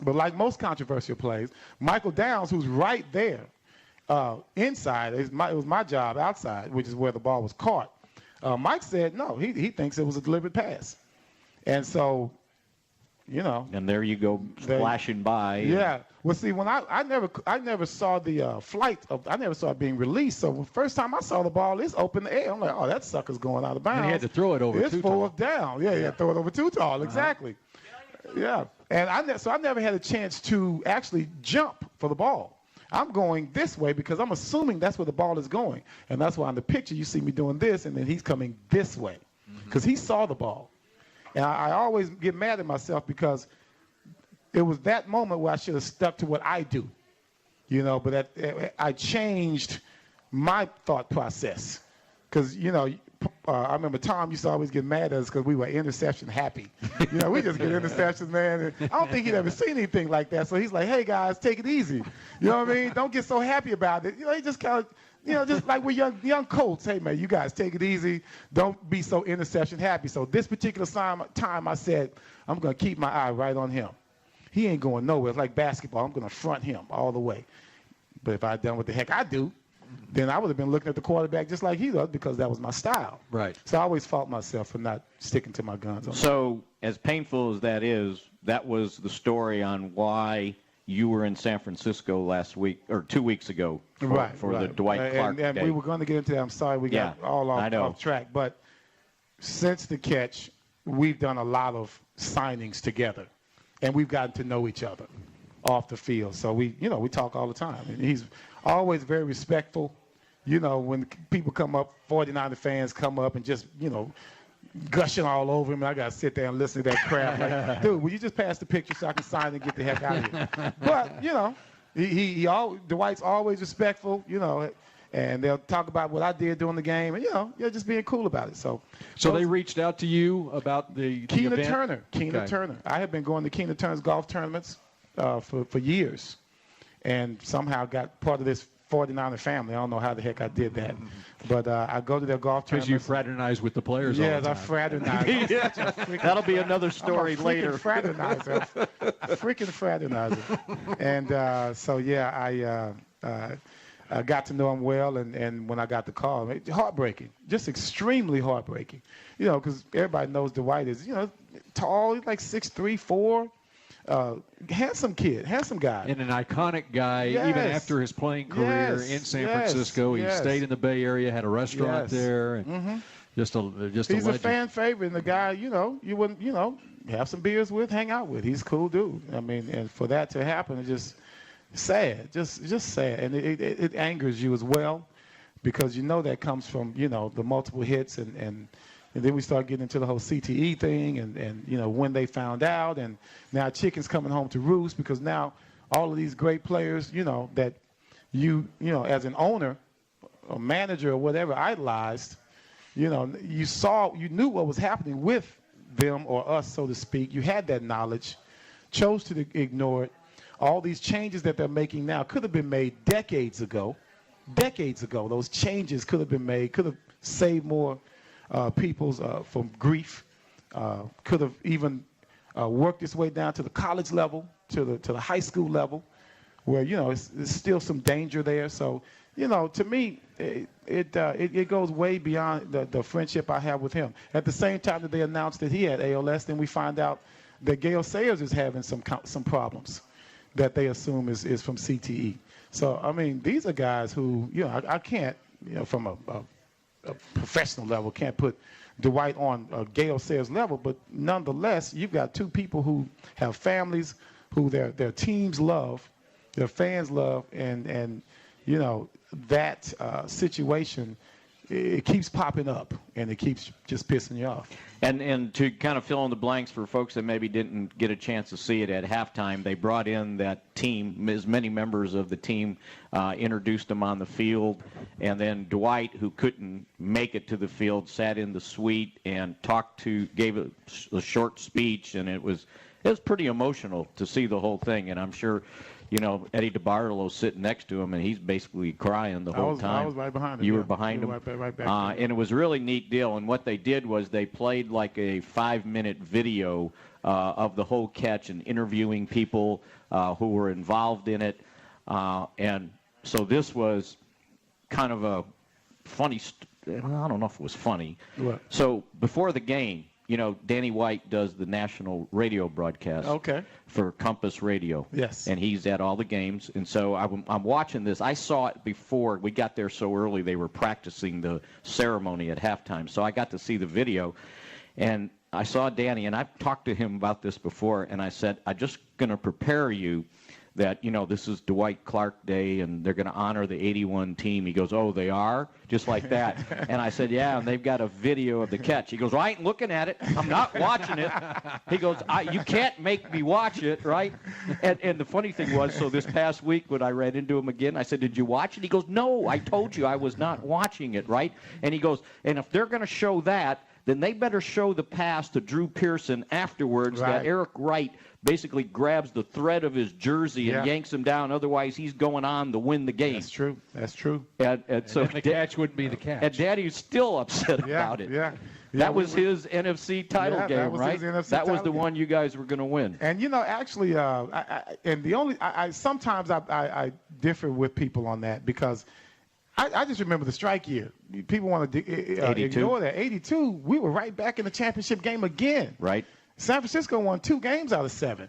[SPEAKER 6] But like most controversial plays, Michael Downs, who's right there inside, it was my job outside, which is where the ball was caught. Mike said, no, he thinks it was a deliberate pass. And so,
[SPEAKER 5] And there you go, flashing by.
[SPEAKER 6] Yeah. Well, see, when I never saw the flight I never saw it being released. So the first time I saw the ball, it's open in the air. I'm like, oh, that sucker's going out of bounds.
[SPEAKER 4] And he had to throw it over
[SPEAKER 6] too tall. It's fourth down. Yeah, he had to throw it over too tall. Exactly. Yeah. And I never had a chance to actually jump for the ball. I'm going this way because I'm assuming that's where the ball is going. And that's why in the picture you see me doing this, and then he's coming this way because he saw the ball. And I always get mad at myself because it was that moment where I should have stuck to what I do, but I changed my thought process because, I remember Tom used to always get mad at us because we were interception happy. We just get interceptions, man. And I don't think he'd ever seen anything like that. So he's like, hey, guys, take it easy. You know what I mean? Don't get so happy about it. He just kind of, just like we're young Colts. Hey, man, you guys take it easy. Don't be so interception happy. So this particular time I said, I'm going to keep my eye right on him. He ain't going nowhere. It's like basketball. I'm going to front him all the way. But if I'd done what the heck I do, then I would have been looking at the quarterback just like he does because that was my style.
[SPEAKER 4] Right.
[SPEAKER 6] So I always fault myself for not sticking to my guns.
[SPEAKER 5] So as painful as that is, that was the story on why you were in San Francisco last week or 2 weeks ago for the Dwight Clark
[SPEAKER 6] and
[SPEAKER 5] day.
[SPEAKER 6] we were going to get into that. I'm sorry we got all off track. But since the catch, we've done a lot of signings together, and we've gotten to know each other off the field. So we talk all the time. And he's always very respectful. When people come up, 49er fans come up and just, gushing all over him, and I got to sit there and listen to that crap. Like, dude, will you just pass the picture so I can sign and get the heck out of here? But, Dwight's always respectful, and they'll talk about what I did during the game, and, just being cool about it. So
[SPEAKER 4] they reached out to you about the event?
[SPEAKER 6] Keena Turner. I have been going to Keena Turner's golf tournaments for years, and somehow got part of this 49er family. I don't know how the heck I did that. But I go to their golf tournaments.
[SPEAKER 4] Because you fraternize with the players all the time.
[SPEAKER 6] Yes, I fraternize.
[SPEAKER 5] That'll be another story later.
[SPEAKER 6] I'm a freaking fraternizer. And I got to know him well, and when I got the call, heartbreaking, just extremely heartbreaking. Because everybody knows Dwight is, tall, he's like 6'3", 4". Handsome kid, handsome guy.
[SPEAKER 4] And an iconic guy, even after his playing career in San Francisco. He stayed in the Bay Area, had a restaurant there. And just a
[SPEAKER 6] He's a fan favorite, and the guy, you wouldn't, have some beers with, hang out with. He's a cool dude. I mean, and for that to happen, it's just sad, just sad. And it angers you as well because that comes from, the multiple hits and then we start getting into the whole CTE thing and when they found out, and now chicken's coming home to roost because now all of these great players, that you as an owner or manager or whatever idolized, you knew what was happening with them or us, so to speak. You had that knowledge, chose to ignore it. All these changes that they're making now could have been made decades ago. Those changes could have been made, could have saved more people's from grief, could have even worked its way down to the college level, to the high school level, where there's still some danger there. So to me, it goes way beyond the friendship I have with him. At the same time that they announced that he had ALS, then we find out that Gale Sayers is having some problems that they assume is from CTE. So I mean, these are guys who I can't from a professional level, can't put Dwight on Gale Sayers level, but nonetheless, you've got two people who have families, who their teams love, their fans love, and that situation it keeps popping up, and it keeps just pissing you off.
[SPEAKER 5] And to kind of fill in the blanks for folks that maybe didn't get a chance to see it at halftime, they brought in that team, as many members of the team, introduced them on the field, and then Dwight, who couldn't make it to the field, sat in the suite and gave a short speech, and it was pretty emotional to see the whole thing, and I'm sure. Eddie DeBartolo's sitting next to him, and he's basically crying the whole time.
[SPEAKER 6] I was right behind him.
[SPEAKER 5] You were behind him?
[SPEAKER 6] Right back
[SPEAKER 5] and it was a really neat deal. And what they did was they played like a 5-minute video of the whole catch and interviewing people who were involved in it. And so this was kind of a funny I don't know if it was funny.
[SPEAKER 6] What?
[SPEAKER 5] So before the game, Danny White does the national radio broadcast for Compass Radio.
[SPEAKER 6] Yes.
[SPEAKER 5] And he's at all the games. And so I'm watching this. I saw it before. We got there so early they were practicing the ceremony at halftime. So I got to see the video. And I saw Danny, and I've talked to him about this before, and I said, I'm just going to prepare you that, this is Dwight Clark Day, and they're going to honor the 81 team. He goes, oh, they are? Just like that. And I said, yeah, and they've got a video of the catch. He goes, well, I ain't looking at it. I'm not watching it. He goes, you can't make me watch it, right? And the funny thing was, so this past week when I ran into him again, I said, did you watch it? He goes, no, I told you I was not watching it, right? And he goes, and if they're going to show that, then they better show the pass to Drew Pearson afterwards that Eric Wright basically grabs the thread of his jersey and yanks him down. Otherwise, he's going on to win the game.
[SPEAKER 6] That's true. That's true.
[SPEAKER 5] And so
[SPEAKER 4] the catch wouldn't be the catch.
[SPEAKER 5] And Daddy's still upset about it. That was his NFC title game,
[SPEAKER 6] that was
[SPEAKER 5] right?
[SPEAKER 6] His NFC
[SPEAKER 5] that was
[SPEAKER 6] title
[SPEAKER 5] the one you guys were going to win.
[SPEAKER 6] And actually, sometimes I differ with people on that because I just remember the strike year. People want to ignore that. 82, we were right back in the championship game again.
[SPEAKER 5] Right.
[SPEAKER 6] San Francisco won 2 games out of 7.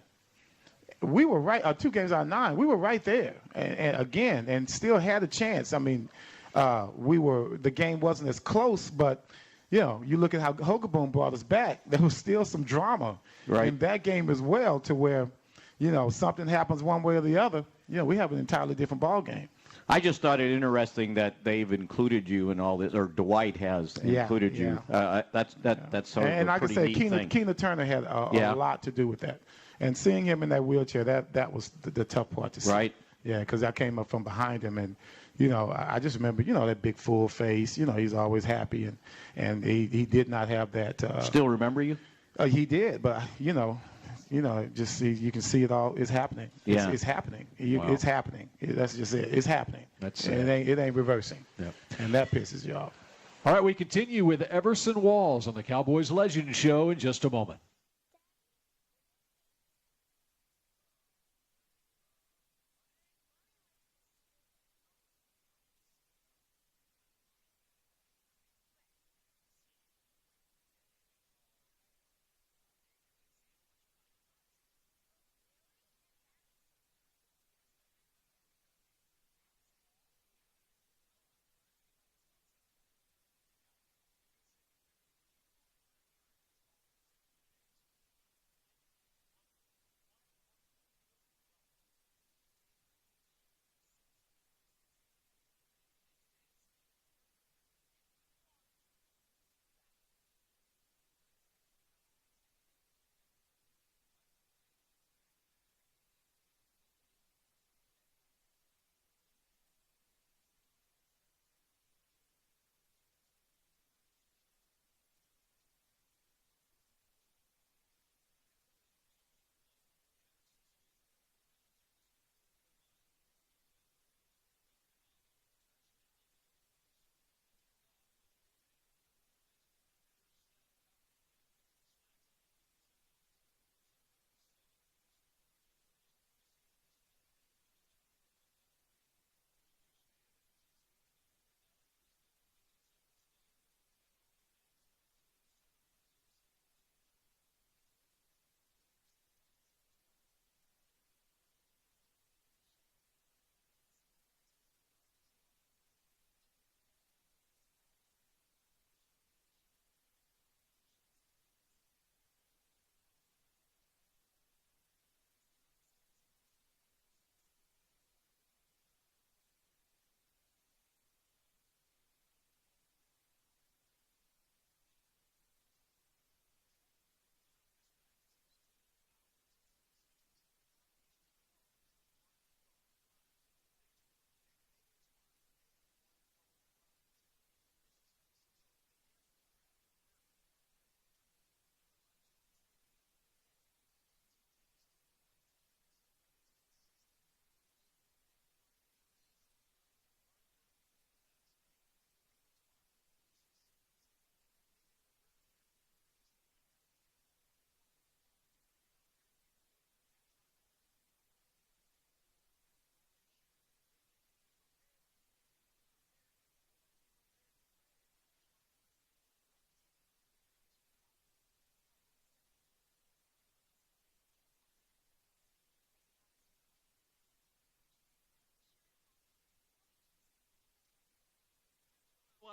[SPEAKER 6] We were right, 2 games out of 9. We were right there, and still had a chance. I mean, the game wasn't as close, but you look at how Hogaboom brought us back. There was still some drama in that game as well, to where something happens one way or the other. We have an entirely different ball game.
[SPEAKER 5] I just thought it interesting that they've included you in all this, or Dwight has included you. That's sort of
[SPEAKER 6] and
[SPEAKER 5] a pretty neat thing.
[SPEAKER 6] Keena Turner had a lot to do with that. And seeing him in that wheelchair, that was the tough part to see.
[SPEAKER 5] Right.
[SPEAKER 6] Yeah, because I came up from behind him, and I just remember that big full face. He's always happy, and he did not have that.
[SPEAKER 5] Still remember you?
[SPEAKER 6] He did, but just you can see it all. It's happening. It's happening. It's happening. That's just it. It's happening.
[SPEAKER 4] That's
[SPEAKER 6] it. Ain't reversing.
[SPEAKER 4] Yep.
[SPEAKER 6] And that pisses you off.
[SPEAKER 4] All right, we continue with Everson Walls on the Cowboys Legend Show in just a moment.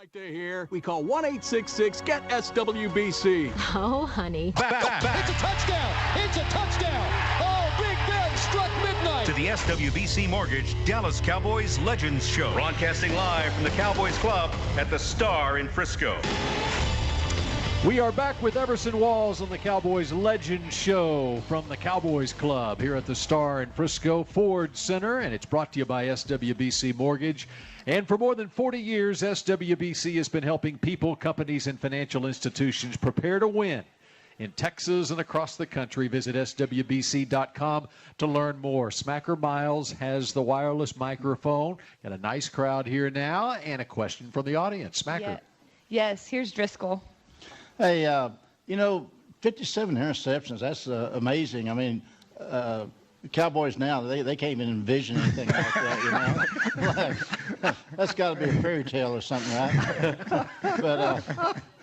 [SPEAKER 9] like to hear? We call 1-866-GET-SWBC.
[SPEAKER 11] Oh, honey.
[SPEAKER 3] Back. It's a touchdown. It's a touchdown. Oh, Big Ben struck midnight.
[SPEAKER 2] To the SWBC Mortgage Dallas Cowboys Legends Show. Broadcasting live from the Cowboys Club at the Star in Frisco.
[SPEAKER 4] We are back with Everson Walls on the Cowboys Legend Show from the Cowboys Club here at the Star in Frisco Ford Center, and it's brought to you by SWBC Mortgage. And for more than 40 years, SWBC has been helping people, companies, and financial institutions prepare to win in Texas and across the country. Visit SWBC.com to learn more. Smacker Miles has the wireless microphone. Got a nice crowd here now, and a question from the audience. Smacker.
[SPEAKER 7] Yeah. Yes, here's Driscoll.
[SPEAKER 12] Hey, 57 interceptions, that's amazing. I mean, the Cowboys now, they can't even envision anything like that, that's got to be a fairy tale or something, right?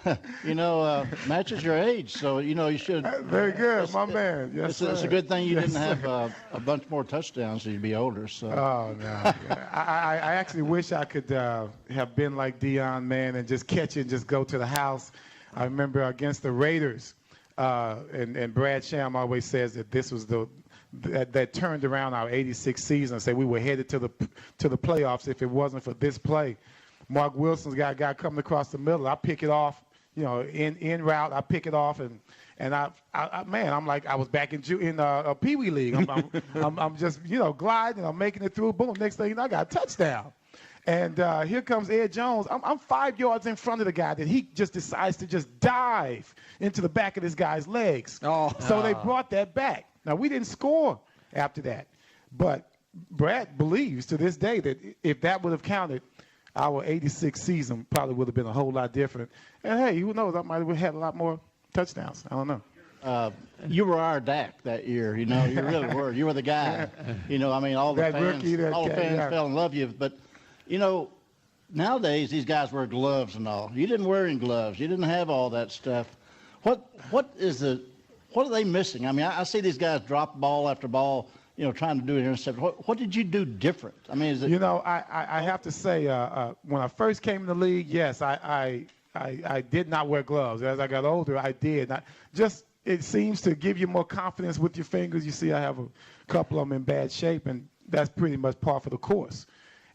[SPEAKER 12] But, matches your age, so, you should.
[SPEAKER 6] Very good, my man. Yes,
[SPEAKER 12] it's a good thing you didn't have a bunch more touchdowns as you'd be older. So.
[SPEAKER 6] Oh, no. I actually wish I could have been like Deion, man, and just catch it and just go to the house. I remember against the Raiders, and Brad Sham always says that this was that turned around our '86 season and said we were headed to the playoffs if it wasn't for this play. Mark Wilson's got a guy coming across the middle. I pick it off, in route. I pick it off and I'm like I was back in a Pee Wee league. I'm just gliding. I'm making it through. Boom! Next thing you know, I got a touchdown. And here comes Ed Jones. I'm 5 yards in front of the guy that he just decides to just dive into the back of this guy's legs. So they brought that back. Now, we didn't score after that. But Brad believes to this day that if that would have counted, our 86 season probably would have been a whole lot different. And, hey, who knows? I might have had a lot more touchdowns. I don't know.
[SPEAKER 12] You were our Dak that year, you really were. You were the guy. All the fans fell in love with you. But nowadays these guys wear gloves and all. You didn't wear any gloves. You didn't have all that stuff. What are they missing? I mean, I see these guys drop ball after ball, trying to do an interception. What did you do different? I mean, is it?
[SPEAKER 6] I have to say, when I first came in the league, yes, I did not wear gloves. As I got older, I did. It seems to give you more confidence with your fingers. You see, I have a couple of them in bad shape, and that's pretty much par for the course.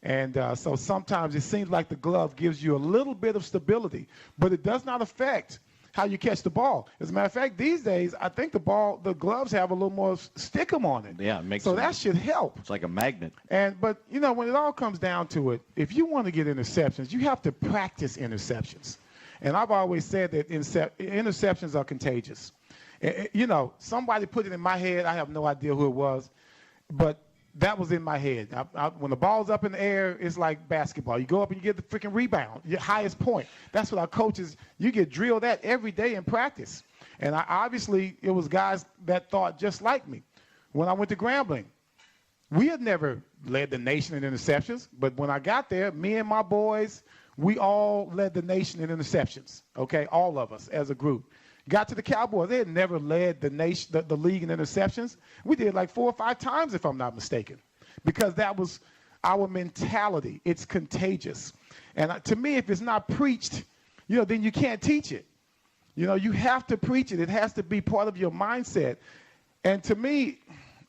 [SPEAKER 6] And so sometimes it seems like the glove gives you a little bit of stability, but it does not affect how you catch the ball. As a matter of fact, these days, I think the gloves have a little more stickum on it.
[SPEAKER 5] Yeah, it makes
[SPEAKER 6] that should help.
[SPEAKER 5] It's like a magnet.
[SPEAKER 6] But when it all comes down to it, if you want to get interceptions, you have to practice interceptions. And I've always said that interceptions are contagious. Somebody put it in my head. I have no idea who it was, but that was in my head. When the ball's up in the air, it's like basketball. You go up and you get the freaking rebound, your highest point. That's what our coaches, you get drilled at every day in practice. And obviously, it was guys that thought just like me. When I went to Grambling, we had never led the nation in interceptions. But when I got there, me and my boys, we all led the nation in interceptions, okay, all of us as a group. Got to the Cowboys. They had never led the nation, the league in interceptions. We did like 4 or 5 times, if I'm not mistaken, because that was our mentality. It's contagious. And to me, if it's not preached, then you can't teach it. You have to preach it. It has to be part of your mindset. And to me,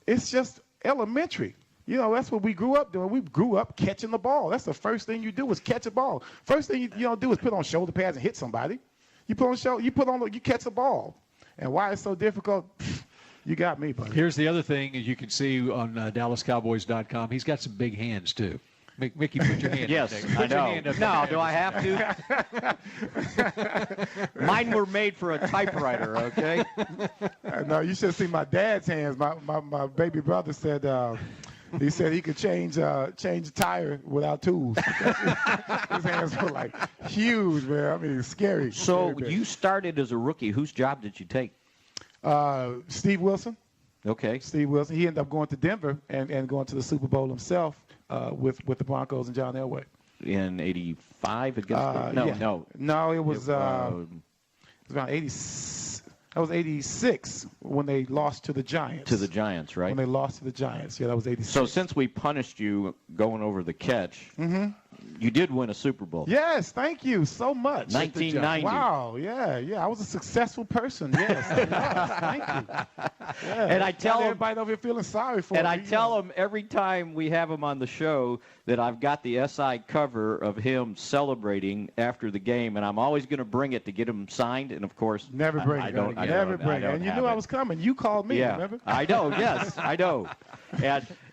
[SPEAKER 6] it's just elementary. That's what we grew up doing. We grew up catching the ball. That's the first thing you do is catch a ball. First thing you don't do is put on shoulder pads and hit somebody. You catch the ball. And why it's so difficult, you got me, buddy.
[SPEAKER 4] Here's the other thing, as you can see on DallasCowboys.com, he's got some big hands, too. Mickey, put your hand
[SPEAKER 5] up. Yes, I know.
[SPEAKER 13] No, do I have to? Mine were made for a typewriter, okay?
[SPEAKER 6] No, you should see my dad's hands. My baby brother said he said he could change a tire without tools. His hands were like huge, man. I mean, scary.
[SPEAKER 13] So
[SPEAKER 6] scary
[SPEAKER 13] you started as a rookie. Whose job did you take?
[SPEAKER 6] Steve Wilson.
[SPEAKER 13] Okay.
[SPEAKER 6] Steve Wilson. He ended up going to Denver and going to the Super Bowl himself with the Broncos and John Elway.
[SPEAKER 5] In '85 against
[SPEAKER 6] No, it was around 86. That was 86 when they lost to the Giants.
[SPEAKER 5] To the Giants, right?
[SPEAKER 6] When they lost to the Giants. Yeah, that was 86.
[SPEAKER 5] So since we punished you going over the catch, You did win a Super Bowl.
[SPEAKER 6] Yes, thank you so much.
[SPEAKER 5] 1990.
[SPEAKER 6] Wow, yeah. I was a successful person. Yes, thank you. Yeah.
[SPEAKER 5] And I tell them,
[SPEAKER 6] everybody over here feeling sorry for me.
[SPEAKER 5] And I tell them every time we have him on the show that I've got the SI cover of him celebrating after the game, and I'm always going to bring it to get him signed. And of course,
[SPEAKER 6] never bring it. Never bring it. And you knew I was coming. You called me.
[SPEAKER 5] Yeah,
[SPEAKER 6] remember?
[SPEAKER 5] I know. Yes, I know.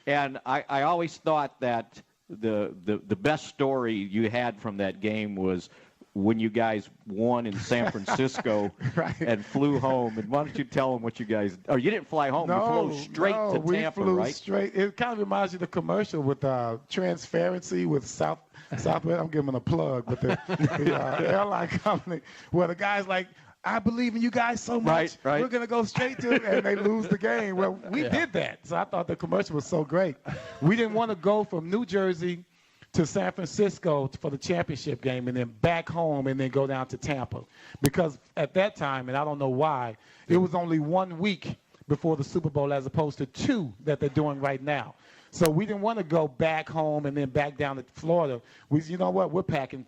[SPEAKER 5] And I always thought that the best story you had from that game was when you guys won in San Francisco
[SPEAKER 6] right.
[SPEAKER 5] and flew home. And why don't you tell them what you guys – or you didn't fly home. You flew straight to Tampa,
[SPEAKER 6] we flew
[SPEAKER 5] right?
[SPEAKER 6] Straight. It kind of reminds you of the commercial with Transparency with Southwest. I'm giving them a plug, but the airline company where the guy's like, I believe in you guys so much.
[SPEAKER 5] Right.
[SPEAKER 6] We're going to go straight to it, and they lose the game. Well, we did that. So I thought the commercial was so great. We didn't want to go from New Jersey to San Francisco for the championship game and then back home and then go down to Tampa. Because at that time, and I don't know why, it was only 1 week before the Super Bowl as opposed to 2 that they're doing right now. So we didn't want to go back home and then back down to Florida. You know what? We're packing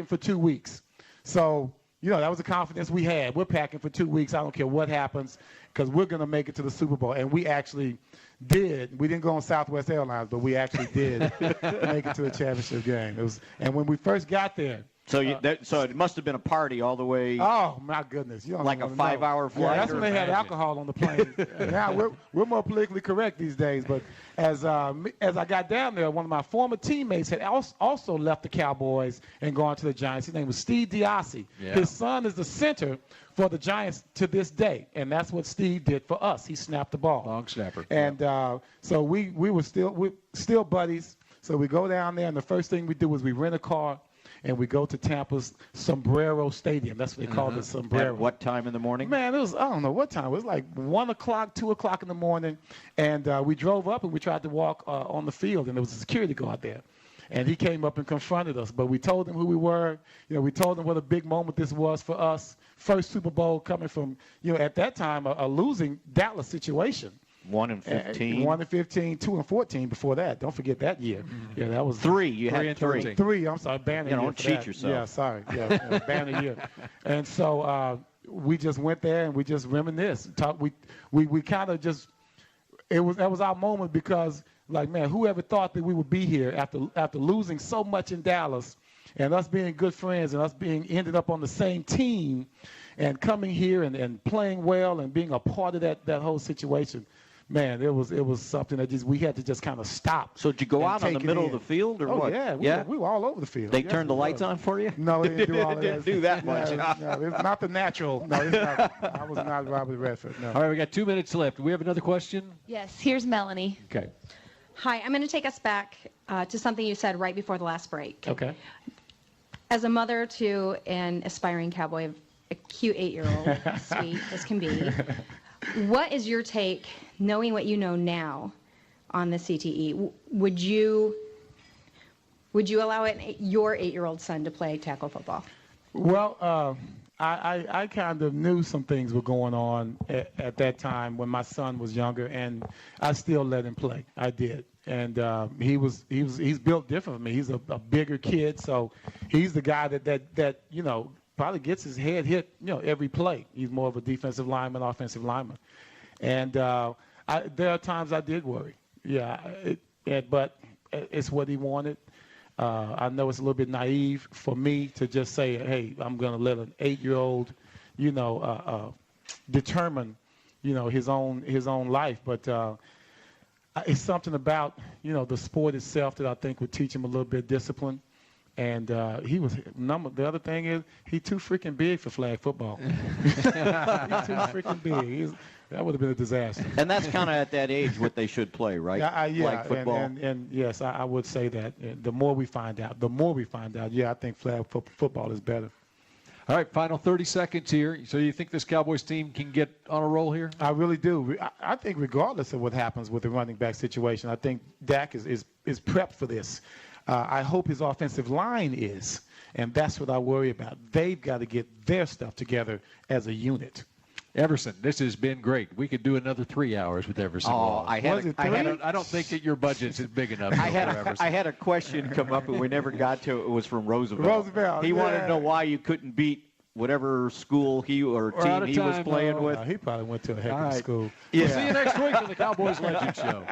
[SPEAKER 6] for 2 weeks. So, that was the confidence we had. We're packing for 2 weeks. I don't care what happens because we're going to make it to the Super Bowl. And we actually did. We didn't go on Southwest Airlines, but we actually did make it to the championship game. And when we first got there.
[SPEAKER 5] So it must have been a party all the way.
[SPEAKER 6] Oh, my goodness. You don't
[SPEAKER 5] like a 5-hour flight?
[SPEAKER 6] Yeah, that's when they had alcohol on the plane. Now we're more politically correct these days. But as I got down there, one of my former teammates had also left the Cowboys and gone to the Giants. His name was Steve Diassi. Yeah. His son is the center for the Giants to this day, and that's what Steve did for us. He snapped the ball.
[SPEAKER 4] Long snapper.
[SPEAKER 6] And so we were still buddies. So we go down there, and the first thing we do is we rent a car, and we go to Tampa's Sombrero Stadium. That's what they call it, Sombrero.
[SPEAKER 5] At what time in the morning?
[SPEAKER 6] Man, I don't know what time. It was like 1 o'clock, 2 o'clock in the morning. And we drove up and we tried to walk on the field, and there was a security guard there. And he came up and confronted us. But we told him who we were. We told him what a big moment this was for us. First Super Bowl coming from, at that time, a losing Dallas situation.
[SPEAKER 5] 1-15.
[SPEAKER 6] 1-15, 2-14 before that. Don't forget that year. Yeah, that was
[SPEAKER 5] 3. You had 3.
[SPEAKER 6] 3. I'm sorry, banner year.
[SPEAKER 5] Don't cheat yourself.
[SPEAKER 6] Yeah, sorry. Yeah, banner year. And so we just went there and we just reminisced. We kind of just that was our moment because man, whoever thought that we would be here after losing so much in Dallas, and us being good friends and us ended up on the same team, and coming here and playing well and being a part of that whole situation. Man, it was something that we had to just kind of stop.
[SPEAKER 5] So did you go out on the middle of the field or what?
[SPEAKER 6] Yeah, we were all over the field.
[SPEAKER 5] They turned the lights on for you?
[SPEAKER 6] No, they didn't do all of that.
[SPEAKER 5] Didn't do that much.
[SPEAKER 6] No, it's not the natural. No, it's not. I was not Robert Redford. No.
[SPEAKER 4] All right, we got 2 minutes left. Do we have another question?
[SPEAKER 7] Yes, here's Melanie.
[SPEAKER 4] Okay.
[SPEAKER 9] Hi, I'm going to take us back to something you said right before the last break.
[SPEAKER 6] Okay.
[SPEAKER 9] As a mother to an aspiring Cowboy, a cute 8-year-old, sweet as can be, what is your take, knowing what you know now, on the CTE? Would you allow your 8-year-old son to play tackle football?
[SPEAKER 6] Well, I kind of knew some things were going on at that time when my son was younger, and I still let him play. I did, and he's built different from me. He's a bigger kid, so he's the guy that probably gets his head hit every play. He's more of a defensive lineman, offensive lineman, and there are times I did worry. Yeah, but it's what he wanted. I know it's a little bit naive for me to just say, hey, I'm going to let an 8-year-old, determine, his own life. But it's something about, the sport itself that I think would teach him a little bit of discipline. And the other thing is he's too freaking big for flag football. He's too freaking big. That would have been a disaster.
[SPEAKER 5] And that's kind of at that age what they should play, right?
[SPEAKER 6] Yeah,
[SPEAKER 5] flag football.
[SPEAKER 6] And yes, I would say that. The more we find out, yeah, I think flag football is better.
[SPEAKER 4] All right, final 30 seconds here. So you think this Cowboys team can get on a roll here?
[SPEAKER 6] I really do. I think regardless of what happens with the running back situation, I think Dak is prepped for this. I hope his offensive line is, and that's what I worry about. They've got to get their stuff together as a unit.
[SPEAKER 4] Everson, this has been great. We could do another 3 hours with Everson.
[SPEAKER 13] Oh,
[SPEAKER 4] I don't think that your budget is big enough.
[SPEAKER 13] I
[SPEAKER 4] Everson.
[SPEAKER 13] had a question come up, and we never got to it. It was from Roosevelt.
[SPEAKER 6] Roosevelt,
[SPEAKER 13] He wanted to know why you couldn't beat whatever school he or team he was playing with.
[SPEAKER 6] He probably went to a heck of a school.
[SPEAKER 4] We'll see you next week on the Cowboys Legend Show.